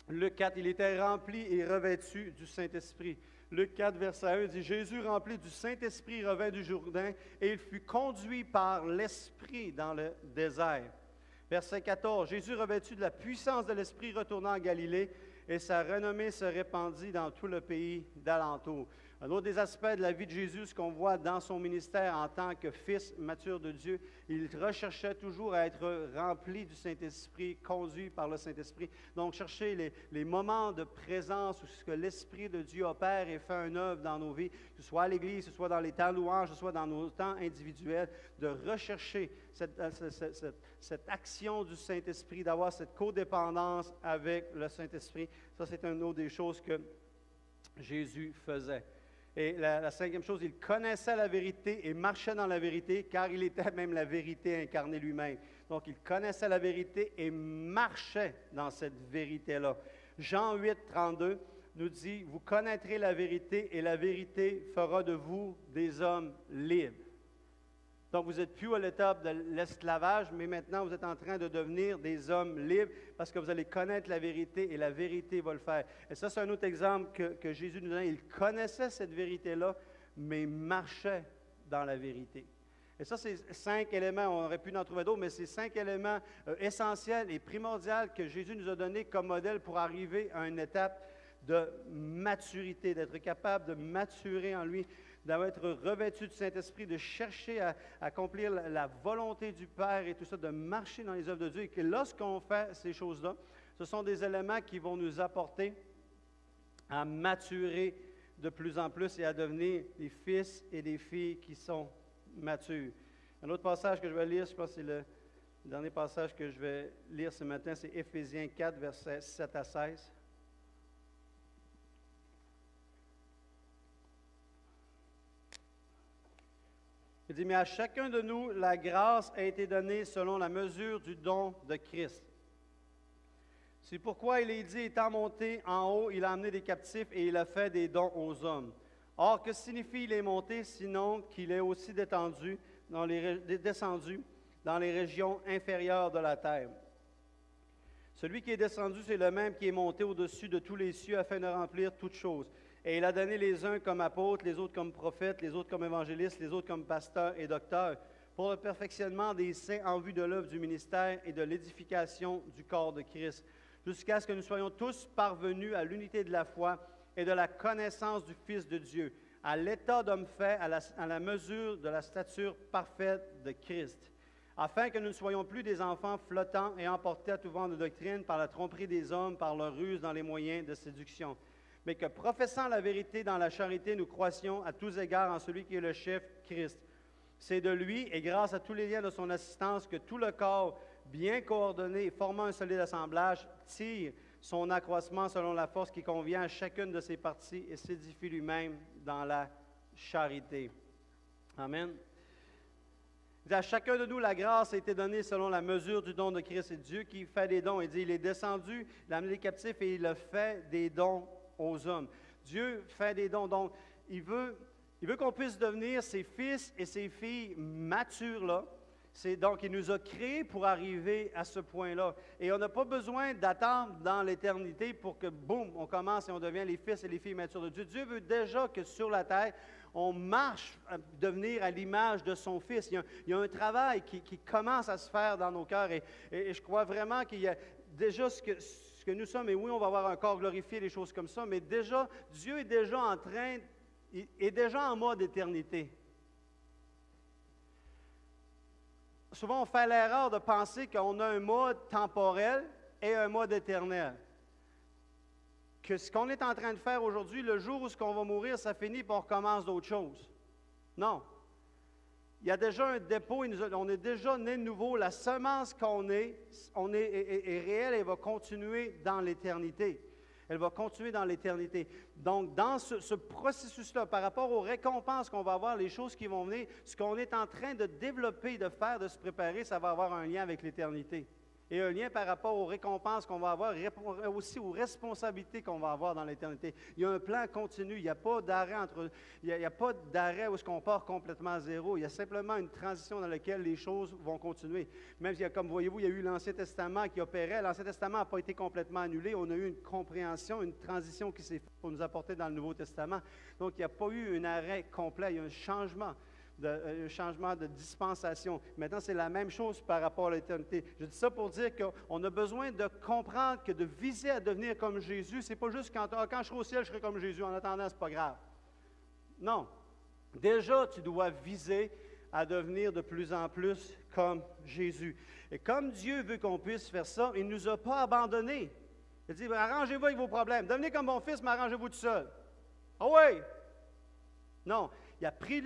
Luc 4, il était rempli et revêtu du Saint-Esprit. Luc 4, verset 1 dit, « Jésus, rempli du Saint-Esprit, revint du Jourdain, et il fut conduit par l'Esprit dans le désert. » Verset 14, « Jésus, revêtu de la puissance de l'Esprit, retourna en Galilée, et sa renommée se répandit dans tout le pays d'alentour. » Un autre des aspects de la vie de Jésus, ce qu'on voit dans son ministère en tant que fils mature de Dieu, il recherchait toujours à être rempli du Saint-Esprit, conduit par le Saint-Esprit. Donc, chercher les moments de présence où ce que l'Esprit de Dieu opère et fait une œuvre dans nos vies, que ce soit à l'Église, que ce soit dans les temps louanges, que ce soit dans nos temps individuels, de rechercher cette action du Saint-Esprit, d'avoir cette codépendance avec le Saint-Esprit. Ça, c'est une autre des choses que Jésus faisait. Et la cinquième chose, il connaissait la vérité et marchait dans la vérité, car il était même la vérité incarnée lui-même. Donc, il connaissait la vérité et marchait dans cette vérité-là. Jean 8, 32 nous dit, « Vous connaîtrez la vérité et la vérité fera de vous des hommes libres. » Donc, vous n'êtes plus à l'étape de l'esclavage, mais maintenant, vous êtes en train de devenir des hommes libres parce que vous allez connaître la vérité et la vérité va le faire. Et ça, c'est un autre exemple que Jésus nous donne. Il connaissait cette vérité-là, mais marchait dans la vérité. Et ça, c'est 5 éléments, on aurait pu en trouver d'autres, mais c'est 5 éléments essentiels et primordiaux que Jésus nous a donnés comme modèle pour arriver à une étape de maturité, d'être capable de maturer en lui, d'être revêtu du Saint-Esprit, de chercher à accomplir la volonté du Père et tout ça, de marcher dans les œuvres de Dieu. Et que lorsqu'on fait ces choses-là, ce sont des éléments qui vont nous apporter à maturer de plus en plus et à devenir des fils et des filles qui sont matures. Un autre passage que je vais lire, je pense que c'est le dernier passage que je vais lire ce matin, c'est Éphésiens 4, versets 7 à 16. Il dit, « Mais à chacun de nous, la grâce a été donnée selon la mesure du don de Christ. C'est pourquoi il est dit, étant monté en haut, il a amené des captifs et il a fait des dons aux hommes. Or, que signifie il est monté, sinon qu'il est aussi descendu dans les régions inférieures de la terre? Celui qui est descendu, c'est le même qui est monté au-dessus de tous les cieux afin de remplir toutes choses. Et il a donné les uns comme apôtres, les autres comme prophètes, les autres comme évangélistes, les autres comme pasteurs et docteurs, pour le perfectionnement des saints en vue de l'œuvre du ministère et de l'édification du corps de Christ, jusqu'à ce que nous soyons tous parvenus à l'unité de la foi et de la connaissance du Fils de Dieu, à l'état d'homme fait, à la mesure de la stature parfaite de Christ, afin que nous ne soyons plus des enfants flottants et emportés à tout vent de doctrine par la tromperie des hommes, par leur ruse dans les moyens de séduction, mais que, professant la vérité dans la charité, nous croissions à tous égards en celui qui est le chef, Christ. C'est de lui, et grâce à tous les liens de son assistance, que tout le corps, bien coordonné et formant un solide assemblage, tire son accroissement selon la force qui convient à chacune de ses parties et s'édifie lui-même dans la charité. » Amen. Il dit, à chacun de nous, la grâce a été donnée selon la mesure du don de Christ. C'est Dieu qui fait des dons. Il dit, il est descendu, il a amené les captifs et il a fait des dons aux hommes. Dieu fait des dons. Donc, il veut qu'on puisse devenir ses fils et ses filles matures-là. Donc, il nous a créés pour arriver à ce point-là. Et on n'a pas besoin d'attendre dans l'éternité pour que, boum, on commence et on devient les fils et les filles matures de Dieu. Dieu veut déjà que sur la terre, on marche à devenir à l'image de son Fils. Il y a un travail qui commence à se faire dans nos cœurs. Et je crois vraiment qu'il y a déjà ce que nous sommes. Et oui, on va avoir un corps glorifié, des choses comme ça. Mais déjà, Dieu est déjà est déjà en mode éternité. Souvent, on fait l'erreur de penser qu'on a un mode temporel et un mode éternel. Que ce qu'on est en train de faire aujourd'hui, le jour où on va mourir, ça finit et on recommence d'autres choses. Non. Il y a déjà un dépôt, on est déjà né de nouveau. La semence qu'on est réelle et va continuer dans l'éternité. Elle va continuer dans l'éternité. Donc, dans ce processus-là, par rapport aux récompenses qu'on va avoir, les choses qui vont venir, ce qu'on est en train de développer, de faire, de se préparer, ça va avoir un lien avec l'éternité. Et un lien par rapport aux récompenses qu'on va avoir, aussi aux responsabilités qu'on va avoir dans l'éternité. Il y a un plan continu, il n'y a pas d'arrêt il n'y a pas d'arrêt où est-ce qu'on part complètement à zéro. Il y a simplement une transition dans laquelle les choses vont continuer. Même s'il y a, comme voyez-vous, il y a eu l'Ancien Testament qui opérait. L'Ancien Testament n'a pas été complètement annulé. On a eu une compréhension, une transition qui s'est faite pour nous apporter dans le Nouveau Testament. Donc, il n'y a pas eu un arrêt complet, il y a un changement de dispensation. Maintenant, c'est la même chose par rapport à l'éternité. Je dis ça pour dire qu'on a besoin de comprendre que de viser à devenir comme Jésus, c'est pas juste quand je serai au ciel, je serai comme Jésus. En attendant, c'est pas grave. Non. Déjà, tu dois viser à devenir de plus en plus comme Jésus. Et comme Dieu veut qu'on puisse faire ça, il ne nous a pas abandonnés. Il dit, arrangez-vous avec vos problèmes. Devenez comme mon fils, mais arrangez-vous tout seul. Ah oui! Non. Il a pris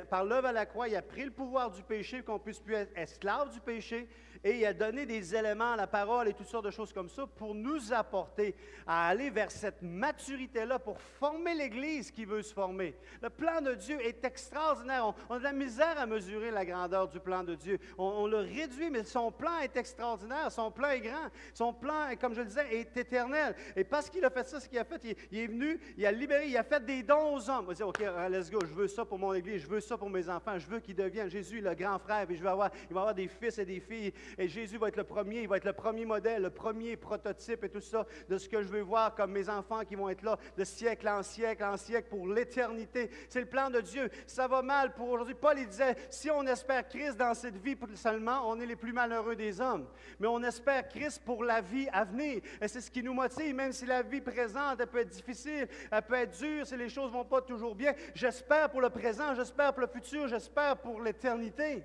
par l'œuvre à la croix, il a pris le pouvoir du péché, qu'on ne puisse plus être esclave du péché, et il a donné des éléments à la parole et toutes sortes de choses comme ça pour nous apporter à aller vers cette maturité-là, pour former l'Église qui veut se former. Le plan de Dieu est extraordinaire. On a de la misère à mesurer la grandeur du plan de Dieu. On le réduit, mais son plan est extraordinaire, son plan est grand, son plan, comme je le disais, est éternel. Et parce qu'il a fait ça, ce qu'il a fait, il est venu, il a libéré, il a fait des dons aux hommes. Il va dire, OK, let's go, je veux ça pour mon Église, je veux ça pour mes enfants, je veux qu'ils deviennent Jésus le grand frère, et il va avoir des fils et des filles, et Jésus va être le premier, il va être le premier modèle, le premier prototype et tout ça, de ce que je veux voir comme mes enfants qui vont être là de siècle en siècle pour l'éternité. C'est le plan de Dieu. Ça va mal pour aujourd'hui. Paul, il disait, si on espère Christ dans cette vie seulement, on est les plus malheureux des hommes. Mais on espère Christ pour la vie à venir. Et c'est ce qui nous motive, même si la vie présente, elle peut être difficile, elle peut être dure, si les choses ne vont pas toujours bien. J'espère pour le présent, j'espère pour le futur, j'espère pour l'éternité.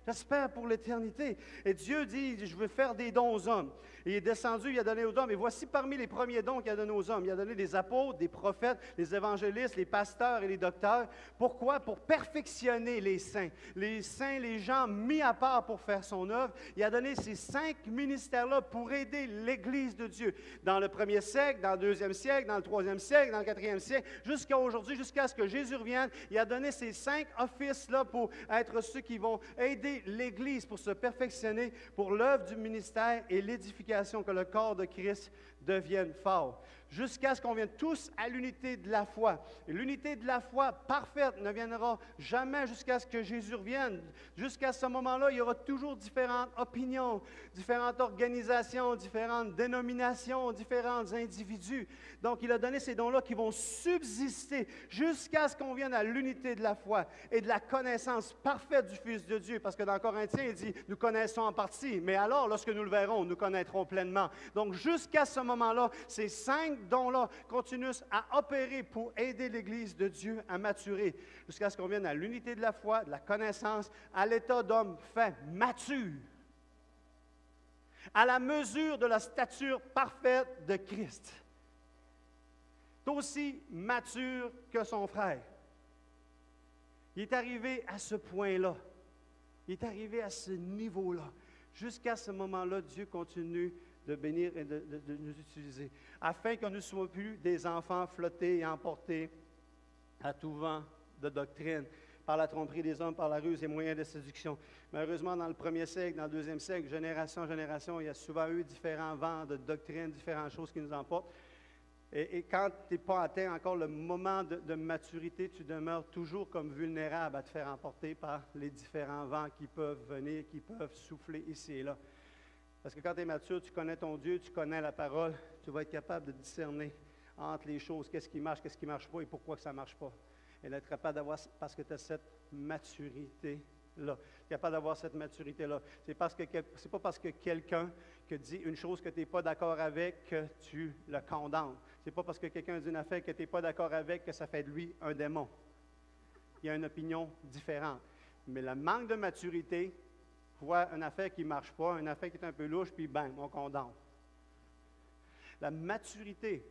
J'espère pour l'éternité. Et Dieu dit, je veux faire des dons aux hommes. Et il est descendu, il a donné aux hommes. Et voici parmi les premiers dons qu'il a donnés aux hommes. Il a donné des apôtres, des prophètes, les évangélistes, les pasteurs et les docteurs. Pourquoi? Pour perfectionner les saints. Les saints, les gens mis à part pour faire son œuvre. Il a donné ces 5 ministères-là pour aider l'Église de Dieu. Dans le 1er siècle, dans le 2e siècle, dans le 3e siècle, dans le 4e siècle, jusqu'à aujourd'hui, jusqu'à ce que Jésus revienne, il a donné ces 5 offices-là pour être ceux qui vont aider l'Église pour se perfectionner pour l'œuvre du ministère et l'édification, que le corps de Christ devienne fort. Jusqu'à ce qu'on vienne tous à l'unité de la foi. Et l'unité de la foi parfaite ne viendra jamais jusqu'à ce que Jésus revienne. Jusqu'à ce moment-là, il y aura toujours différentes opinions, différentes organisations, différentes dénominations, différents individus. Donc, il a donné ces dons-là qui vont subsister jusqu'à ce qu'on vienne à l'unité de la foi et de la connaissance parfaite du Fils de Dieu. Parce que dans Corinthiens, il dit, nous connaissons en partie, mais alors, lorsque nous le verrons, nous connaîtrons pleinement. Donc, jusqu'à ce moment-là, ces 5 dons-là continuent à opérer pour aider l'Église de Dieu à maturer, jusqu'à ce qu'on vienne à l'unité de la foi, de la connaissance, à l'état d'homme fait mature, à la mesure de la stature parfaite de Christ. Aussi mature que son frère. Il est arrivé à ce point-là. Il est arrivé à ce niveau-là. Jusqu'à ce moment-là, Dieu continue de bénir et de nous utiliser, afin que nous ne soyons plus des enfants flottés et emportés à tout vent de doctrine, par la tromperie des hommes, par la ruse et moyens de séduction. Malheureusement, dans le 1er siècle, dans le 2e siècle, génération en génération, il y a souvent eu différents vents de doctrine, différentes choses qui nous emportent. Et quand tu n'es pas atteint encore le moment de maturité, tu demeures toujours comme vulnérable à te faire emporter par les différents vents qui peuvent venir, qui peuvent souffler ici et là. Parce que quand tu es mature, tu connais ton Dieu, tu connais la parole, tu vas être capable de discerner entre les choses, qu'est-ce qui marche pas et pourquoi que ça ne marche pas. Et d'être capable d'avoir, parce que tu as cette maturité-là. Capable d'avoir cette maturité-là. C'est pas parce que quelqu'un dit une chose que tu n'es pas d'accord avec que tu le condamnes. C'est pas parce que quelqu'un dit une affaire que tu n'es pas d'accord avec que ça fait de lui un démon. Il y a une opinion différente. Mais le manque de maturité, voit une affaire qui ne marche pas, une affaire qui est un peu louche, puis bang, on condamne. La maturité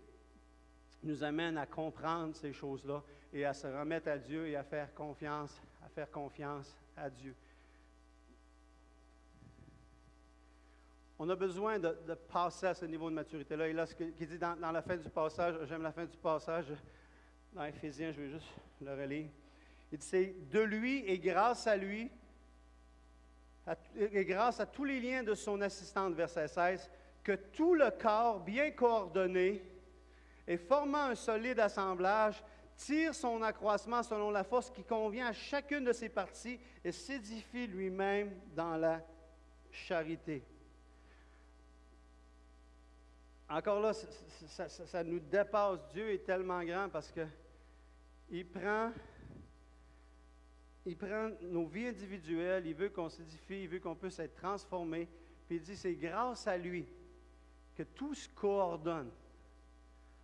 nous amène à comprendre ces choses-là et à se remettre à Dieu et à faire confiance à Dieu. On a besoin de passer à ce niveau de maturité-là. Et là, ce qu'il dit dans la fin du passage, j'aime la fin du passage, dans Éphésiens, je vais juste le relire. Il dit, c'est de lui et grâce à lui, et grâce à tous les liens de son assistante, verset 16, que tout le corps, bien coordonné et formant un solide assemblage, tire son accroissement selon la force qui convient à chacune de ses parties et s'édifie lui-même dans la charité. Encore là, ça nous dépasse. Dieu est tellement grand parce qu'il prend nos vies individuelles, il veut qu'on s'édifie, il veut qu'on puisse être transformé. Puis il dit, c'est grâce à lui que tout se coordonne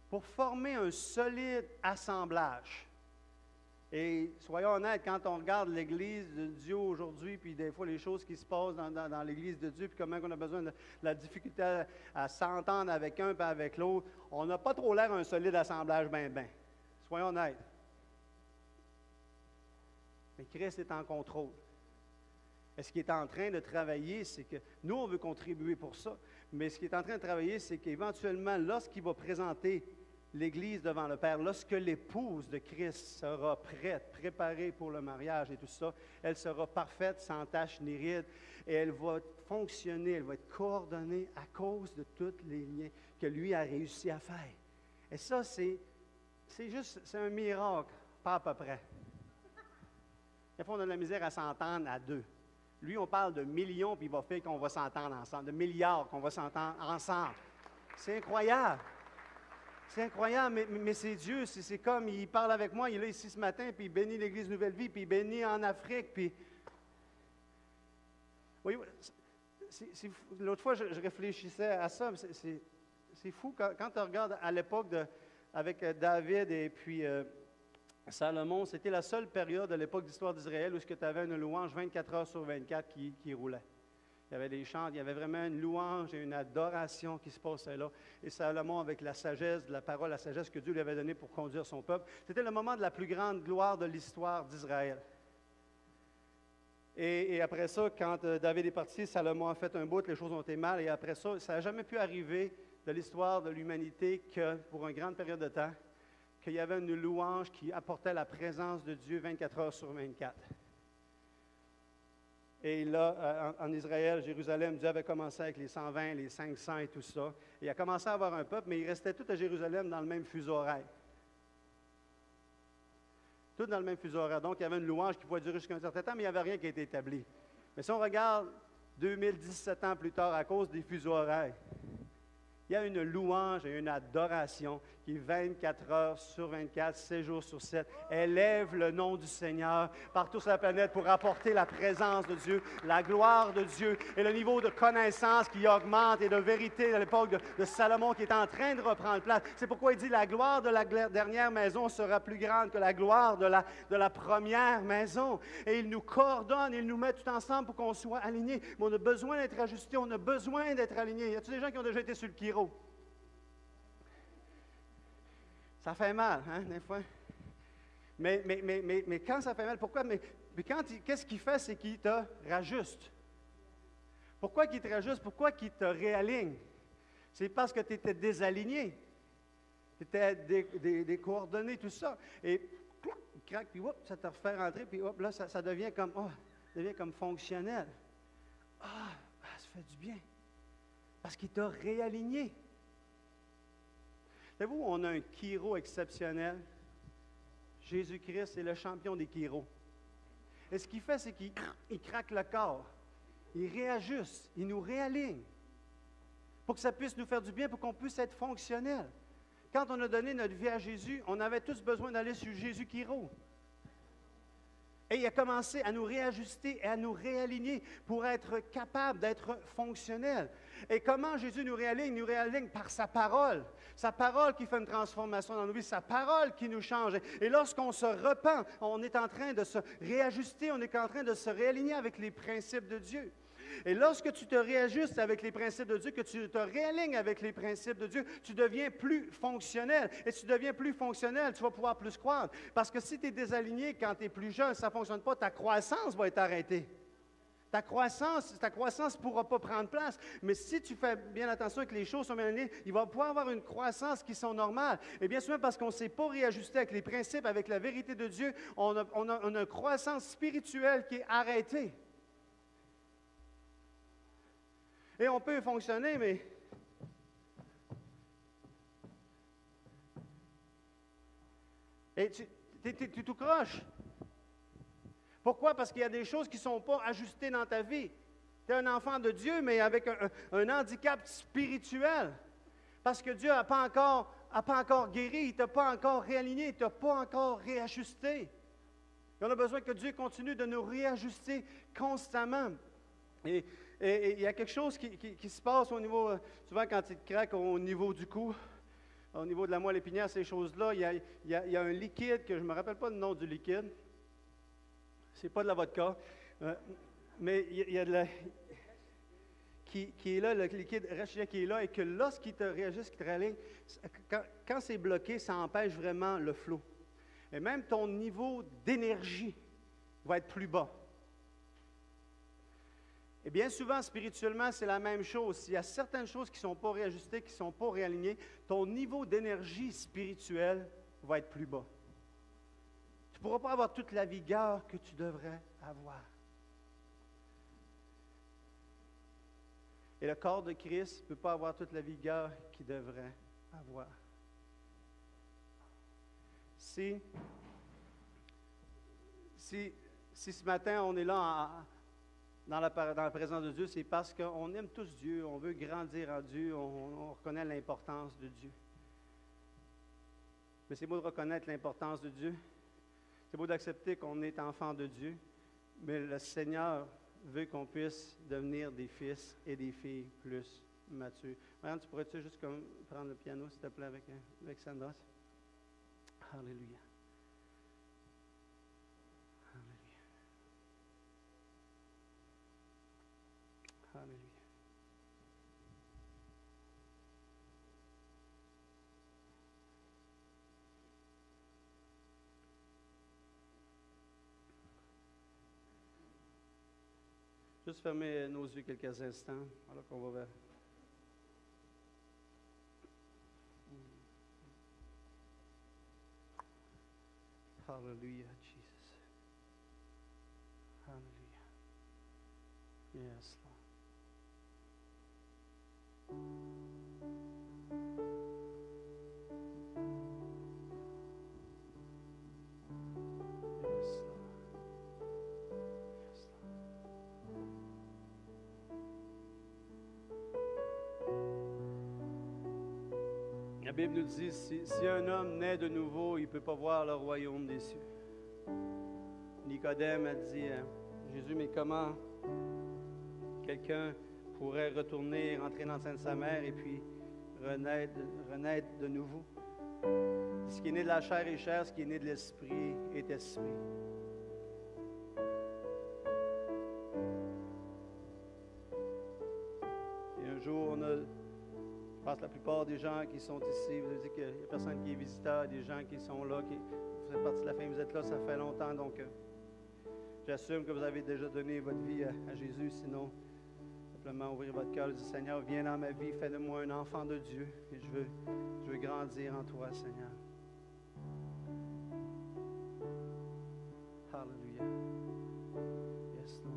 pour former un solide assemblage. Et soyons honnêtes, quand on regarde l'Église de Dieu aujourd'hui, puis des fois les choses qui se passent dans l'Église de Dieu, puis comment on a besoin de la difficulté à s'entendre avec un et avec l'autre, on n'a pas trop l'air un solide assemblage ben. Soyons honnêtes. Mais Christ est en contrôle. Et ce qu'il est en train de travailler, c'est que nous, on veut contribuer pour ça, mais ce qu'il est en train de travailler, c'est qu'éventuellement, lorsqu'il va présenter l'Église devant le Père, lorsque l'épouse de Christ sera prête, préparée pour le mariage et tout ça, elle sera parfaite, sans tache ni ride, et elle va fonctionner, elle va être coordonnée à cause de tous les liens que lui a réussi à faire. Et ça, c'est un miracle, pas à peu près. Des fois, on a de la misère à s'entendre à deux. Lui, on parle de millions, puis il va faire qu'on va s'entendre ensemble, de milliards qu'on va s'entendre ensemble. C'est incroyable. C'est incroyable, mais c'est Dieu. C'est comme, il parle avec moi, il est là ici ce matin, puis il bénit l'Église Nouvelle Vie, puis il bénit en Afrique, puis... Oui, l'autre fois, je réfléchissais à ça, c'est fou. Quand tu regardes à l'époque avec David et puis Salomon, c'était la seule période de l'époque d'histoire d'Israël où tu avais une louange 24 heures sur 24 qui roulait. Il y avait des chants, il y avait vraiment une louange et une adoration qui se passait là. Et Salomon, avec la sagesse de la parole, la sagesse que Dieu lui avait donnée pour conduire son peuple, c'était le moment de la plus grande gloire de l'histoire d'Israël. Et après ça, quand David est parti, Salomon a fait un bout, les choses ont été mal. Et après ça, ça n'a jamais pu arriver de l'histoire de l'humanité que, pour une grande période de temps, qu'il y avait une louange qui apportait la présence de Dieu 24 heures sur 24. Et là, en Israël, Jérusalem, Dieu avait commencé avec les 120, les 500 et tout ça. Et il a commencé à avoir un peuple, mais il restait tout à Jérusalem dans le même fuseau horaire. Tout dans le même fuseau horaire. Donc, il y avait une louange qui pouvait durer jusqu'à un certain temps, mais il n'y avait rien qui a été établi. Mais si on regarde 2017 ans plus tard, à cause des fuseaux horaires, il y a une louange et une adoration qui est 24 heures sur 24, 7 jours sur 7, élève le nom du Seigneur partout sur la planète pour apporter la présence de Dieu, la gloire de Dieu et le niveau de connaissance qui augmente et de vérité à l'époque de Salomon qui est en train de reprendre place. C'est pourquoi il dit la gloire de la dernière maison sera plus grande que la gloire de la première maison. Et il nous coordonne, il nous met tout ensemble pour qu'on soit alignés. Mais on a besoin d'être ajustés, on a besoin d'être alignés. Y a-t-il des gens qui ont déjà été sur le Kiro? Ça fait mal, hein, des fois. Mais quand ça fait mal, pourquoi? Mais qu'est-ce qu'il fait? C'est qu'il te rajuste. Pourquoi qu'il te rajuste? Pourquoi qu'il te réaligne? C'est parce que tu étais désaligné. Tu étais décoordonné, tout ça. Et il craque, puis ça te refait rentrer, puis là, ça devient comme fonctionnel. Ça fait du bien. Parce qu'il t'a réaligné. Savez-vous, on a un chiro exceptionnel. Jésus-Christ est le champion des chiros. Et ce qu'il fait, c'est qu'il craque le corps. Il réajuste, il nous réaligne. Pour que ça puisse nous faire du bien, pour qu'on puisse être fonctionnel. Quand on a donné notre vie à Jésus, on avait tous besoin d'aller sur Jésus chiro. Et il a commencé à nous réajuster et à nous réaligner pour être capable d'être fonctionnel. Et comment Jésus nous réaligne? Il nous réaligne par sa parole. Sa parole qui fait une transformation dans nos vies, sa parole qui nous change. Et lorsqu'on se repent, on est en train de se réajuster, on est en train de se réaligner avec les principes de Dieu. Et lorsque tu te réajustes avec les principes de Dieu, que tu te réalignes avec les principes de Dieu, tu deviens plus fonctionnel. Et si tu deviens plus fonctionnel, tu vas pouvoir plus croître. Parce que si tu es désaligné quand tu es plus jeune, ça ne fonctionne pas, ta croissance va être arrêtée. Ta croissance ne pourra pas prendre place. Mais si tu fais bien attention et que les choses sont bien alignées, il va pouvoir avoir une croissance qui sont normales. Et bien souvent, parce qu'on ne s'est pas réajusté avec les principes, avec la vérité de Dieu, on a une croissance spirituelle qui est arrêtée. Et on peut fonctionner, mais et tu es tout croche. Pourquoi? Parce qu'il y a des choses qui ne sont pas ajustées dans ta vie. Tu es un enfant de Dieu, mais avec un handicap spirituel. Parce que Dieu n'a pas encore guéri, il ne t'a pas encore réaligné, il ne t'a pas encore réajusté. Et on a besoin que Dieu continue de nous réajuster constamment. Et il y a quelque chose qui se passe au niveau, souvent quand il te craque au niveau du cou, au niveau de la moelle épinière, ces choses-là, il y a un liquide que je ne me rappelle pas le nom du liquide. C'est pas de la vodka. Mais il y a de la... Qui est là, le liquide rachidien qui est là, et que lorsqu'il te réagisse, qu'il te réaligne, quand c'est bloqué, ça empêche vraiment le flot. Et même ton niveau d'énergie va être plus bas. Et bien souvent, spirituellement, c'est la même chose. S'il y a certaines choses qui ne sont pas réajustées, qui ne sont pas réalignées, ton niveau d'énergie spirituelle va être plus bas. Tu ne pourras pas avoir toute la vigueur que tu devrais avoir. Et le corps de Christ ne peut pas avoir toute la vigueur qu'il devrait avoir. Si ce matin on est là dans la présence de Dieu, c'est parce qu'on aime tous Dieu, on veut grandir en Dieu, on reconnaît l'importance de Dieu. Mais c'est beau de reconnaître l'importance de Dieu, c'est beau d'accepter qu'on est enfant de Dieu, mais le Seigneur veut qu'on puisse devenir des fils et des filles plus matures. Marianne, tu pourrais-tu juste prendre le piano, s'il te plaît, avec Sandra? Alléluia. Alléluia. Alléluia. Juste fermer nos yeux quelques instants, alors qu'on va vers. Hallelujah, Jesus. Hallelujah. Yes, Lord. Yes, Lord. Yes, Lord. La Bible nous dit, si un homme naît de nouveau, il ne peut pas voir le royaume des cieux. Nicodème a dit, Jésus, mais comment quelqu'un pourrait retourner, rentrer dans le sein de sa mère et puis renaître de nouveau? Ce qui est né de la chair est chair, ce qui est né de l'esprit est esprit. Et un jour, je pense que la plupart des gens qui sont ici, vous avez dit qu'il n'y a personne qui est visiteur, des gens qui sont là, vous faites partie de la famille, vous êtes là, ça fait longtemps, donc j'assume que vous avez déjà donné votre vie à Jésus, sinon, simplement ouvrir votre cœur et dire, Seigneur, viens dans ma vie, fais de moi un enfant de Dieu, et je veux grandir en toi, Seigneur. Hallelujah. Yes, Lord.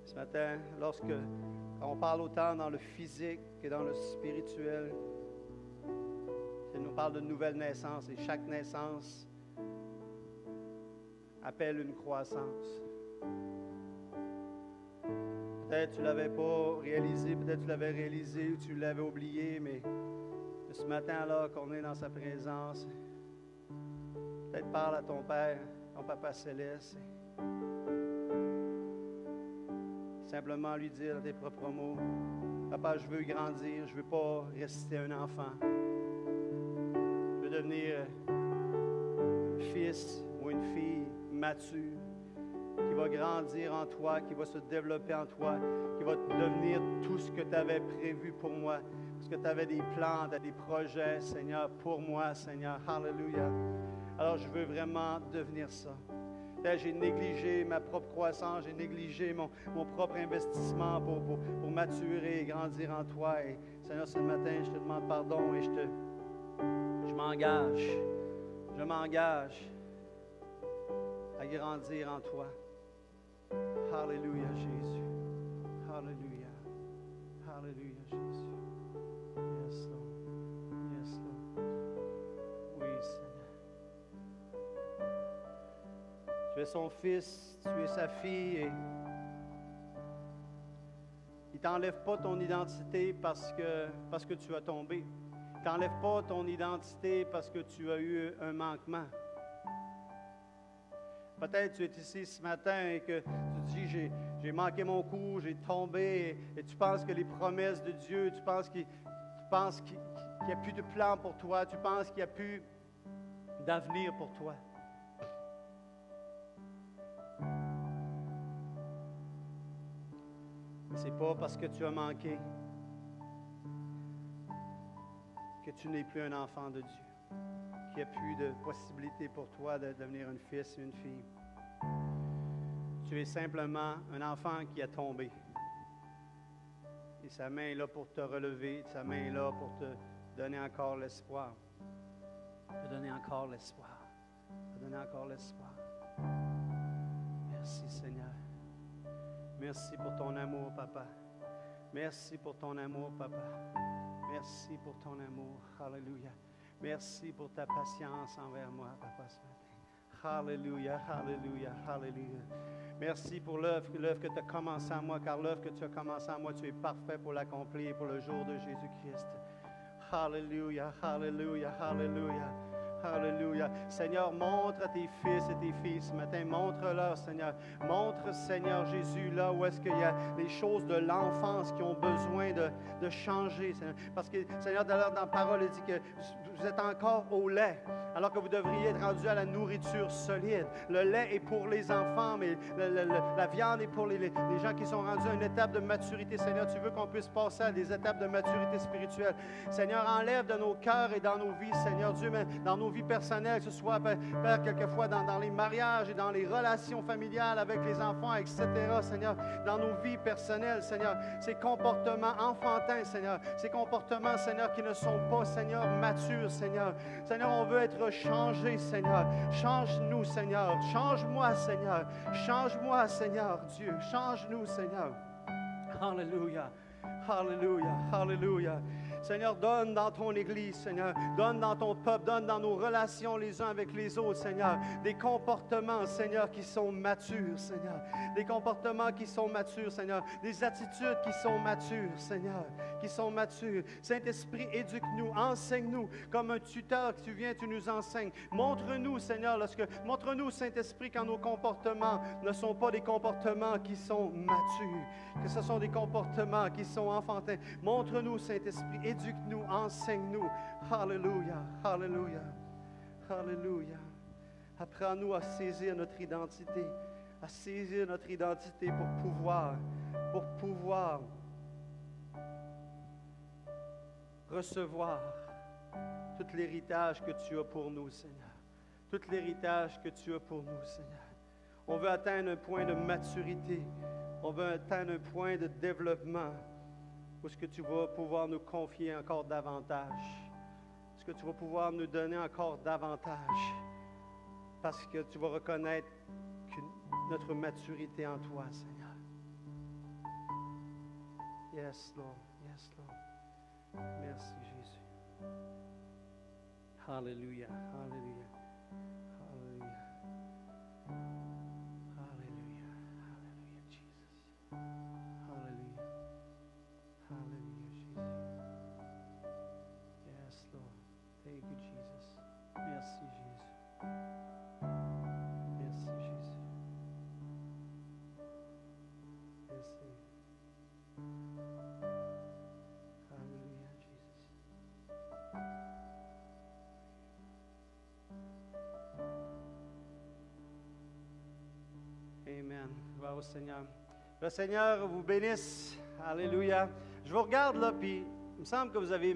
Ce matin, quand on parle autant dans le physique que dans le spirituel, il nous parle de nouvelle naissance, et chaque naissance appelle une croissance. Peut-être tu ne l'avais pas réalisé, peut-être tu l'avais réalisé ou tu l'avais oublié, mais ce matin-là, qu'on est dans sa présence, peut-être parle à ton Père, ton Papa Céleste, simplement lui dire dans tes propres mots, Papa, je veux grandir, je ne veux pas rester un enfant. Je veux devenir un fils ou une fille mature, qui va grandir en toi, qui va se développer en toi, qui va devenir tout ce que tu avais prévu pour moi, parce que tu avais des plans, tu as des projets, Seigneur, pour moi, Seigneur. Hallelujah. Alors, je veux vraiment devenir ça. J'ai négligé ma propre croissance, j'ai négligé mon propre investissement pour maturer et grandir en toi. Et Seigneur, ce matin, je te demande pardon et je m'engage à grandir en toi. Alléluia, Jésus. Alléluia. Alléluia, Jésus. Yes, Lord. Yes, Lord. Oui, Seigneur. Tu es son fils, tu es sa fille et il ne t'enlève pas ton identité parce que tu as tombé. Il ne t'enlève pas ton identité parce que tu as eu un manquement. Peut-être tu es ici ce matin et que tu dis, j'ai manqué mon coup, j'ai tombé, et tu penses que les promesses de Dieu, tu penses qu'il n'y a plus de plan pour toi, tu penses qu'il n'y a plus d'avenir pour toi. Ce n'est pas parce que tu as manqué que tu n'es plus un enfant de Dieu, qu'il n'y a plus de possibilité pour toi de devenir un fils ou une fille. Tu es simplement un enfant qui a tombé. Et sa main est là pour te relever, sa main est là pour te donner encore l'espoir. Te donner encore l'espoir. Te donner encore l'espoir. Merci Seigneur. Merci pour ton amour, Papa. Merci pour ton amour, Papa. Merci pour ton amour. Alléluia. Merci pour ta patience envers moi, Papa, ce matin. Alléluia, alléluia, alléluia. Merci pour l'œuvre que tu as commencé en moi, car l'œuvre que tu as commencé en moi, tu es parfait pour l'accomplir pour le jour de Jésus-Christ. Alléluia, alléluia, alléluia. Alléluia. Seigneur, montre à tes fils et tes filles ce matin. Montre-leur, Seigneur. Montre, Seigneur Jésus, là où est-ce qu'il y a les choses de l'enfance qui ont besoin de changer, Seigneur. Parce que, Seigneur, d'ailleurs, dans la parole, il dit que vous êtes encore au lait, alors que vous devriez être rendus à la nourriture solide. Le lait est pour les enfants, mais la viande est pour les gens qui sont rendus à une étape de maturité. Seigneur, tu veux qu'on puisse passer à des étapes de maturité spirituelle. Seigneur, enlève de nos cœurs et dans nos vies, Seigneur Dieu, mais dans nos vies personnelles, que ce soit, Père, quelquefois dans les mariages et dans les relations familiales avec les enfants, etc., Seigneur, dans nos vies personnelles, Seigneur, ces comportements enfantins, Seigneur, ces comportements, Seigneur, qui ne sont pas, Seigneur, matures, Seigneur. Seigneur, on veut être changés, Seigneur. Change-nous, Seigneur. Change-moi, Seigneur. Change-moi, Seigneur, Dieu. Change-nous, Seigneur. Alléluia. Alléluia. Alléluia. Seigneur, donne dans ton Église, Seigneur. Donne dans ton peuple, donne dans nos relations les uns avec les autres, Seigneur. Des comportements, Seigneur, qui sont matures, Seigneur. Des comportements qui sont matures, Seigneur. Des attitudes qui sont matures, Seigneur. Qui sont matures. Saint-Esprit, éduque-nous, enseigne-nous. Comme un tuteur que tu viens, tu nous enseignes. Montre-nous, Seigneur, montre-nous, Saint-Esprit, quand nos comportements ne sont pas des comportements qui sont matures. Que ce sont des comportements qui sont enfantins. Montre-nous, Saint-Esprit, éduque-nous, enseigne-nous. Alléluia, alléluia, alléluia. Apprends-nous à saisir notre identité, pour pouvoir recevoir tout l'héritage que tu as pour nous, Seigneur. Tout l'héritage que tu as pour nous, Seigneur. On veut atteindre un point de maturité. On veut atteindre un point de développement. Est-ce que tu vas pouvoir nous confier encore davantage? Est-ce que tu vas pouvoir nous donner encore davantage? Parce que tu vas reconnaître notre maturité en toi, Seigneur. Yes, Lord. Yes, Lord. Merci, Jésus. Alléluia. Alléluia. Alléluia. Alléluia. Alléluia, Jesus. Hallelujah. Hallelujah, Jesus. Yes, Lord. Thank you, Jesus. Merci, Jésus. Merci, Jésus. Merci. Hallelujah, Jesus. Amen. Gloire au Seigneur. Le Seigneur vous bénisse. Alléluia. Je vous regarde là, puis il me semble que vous avez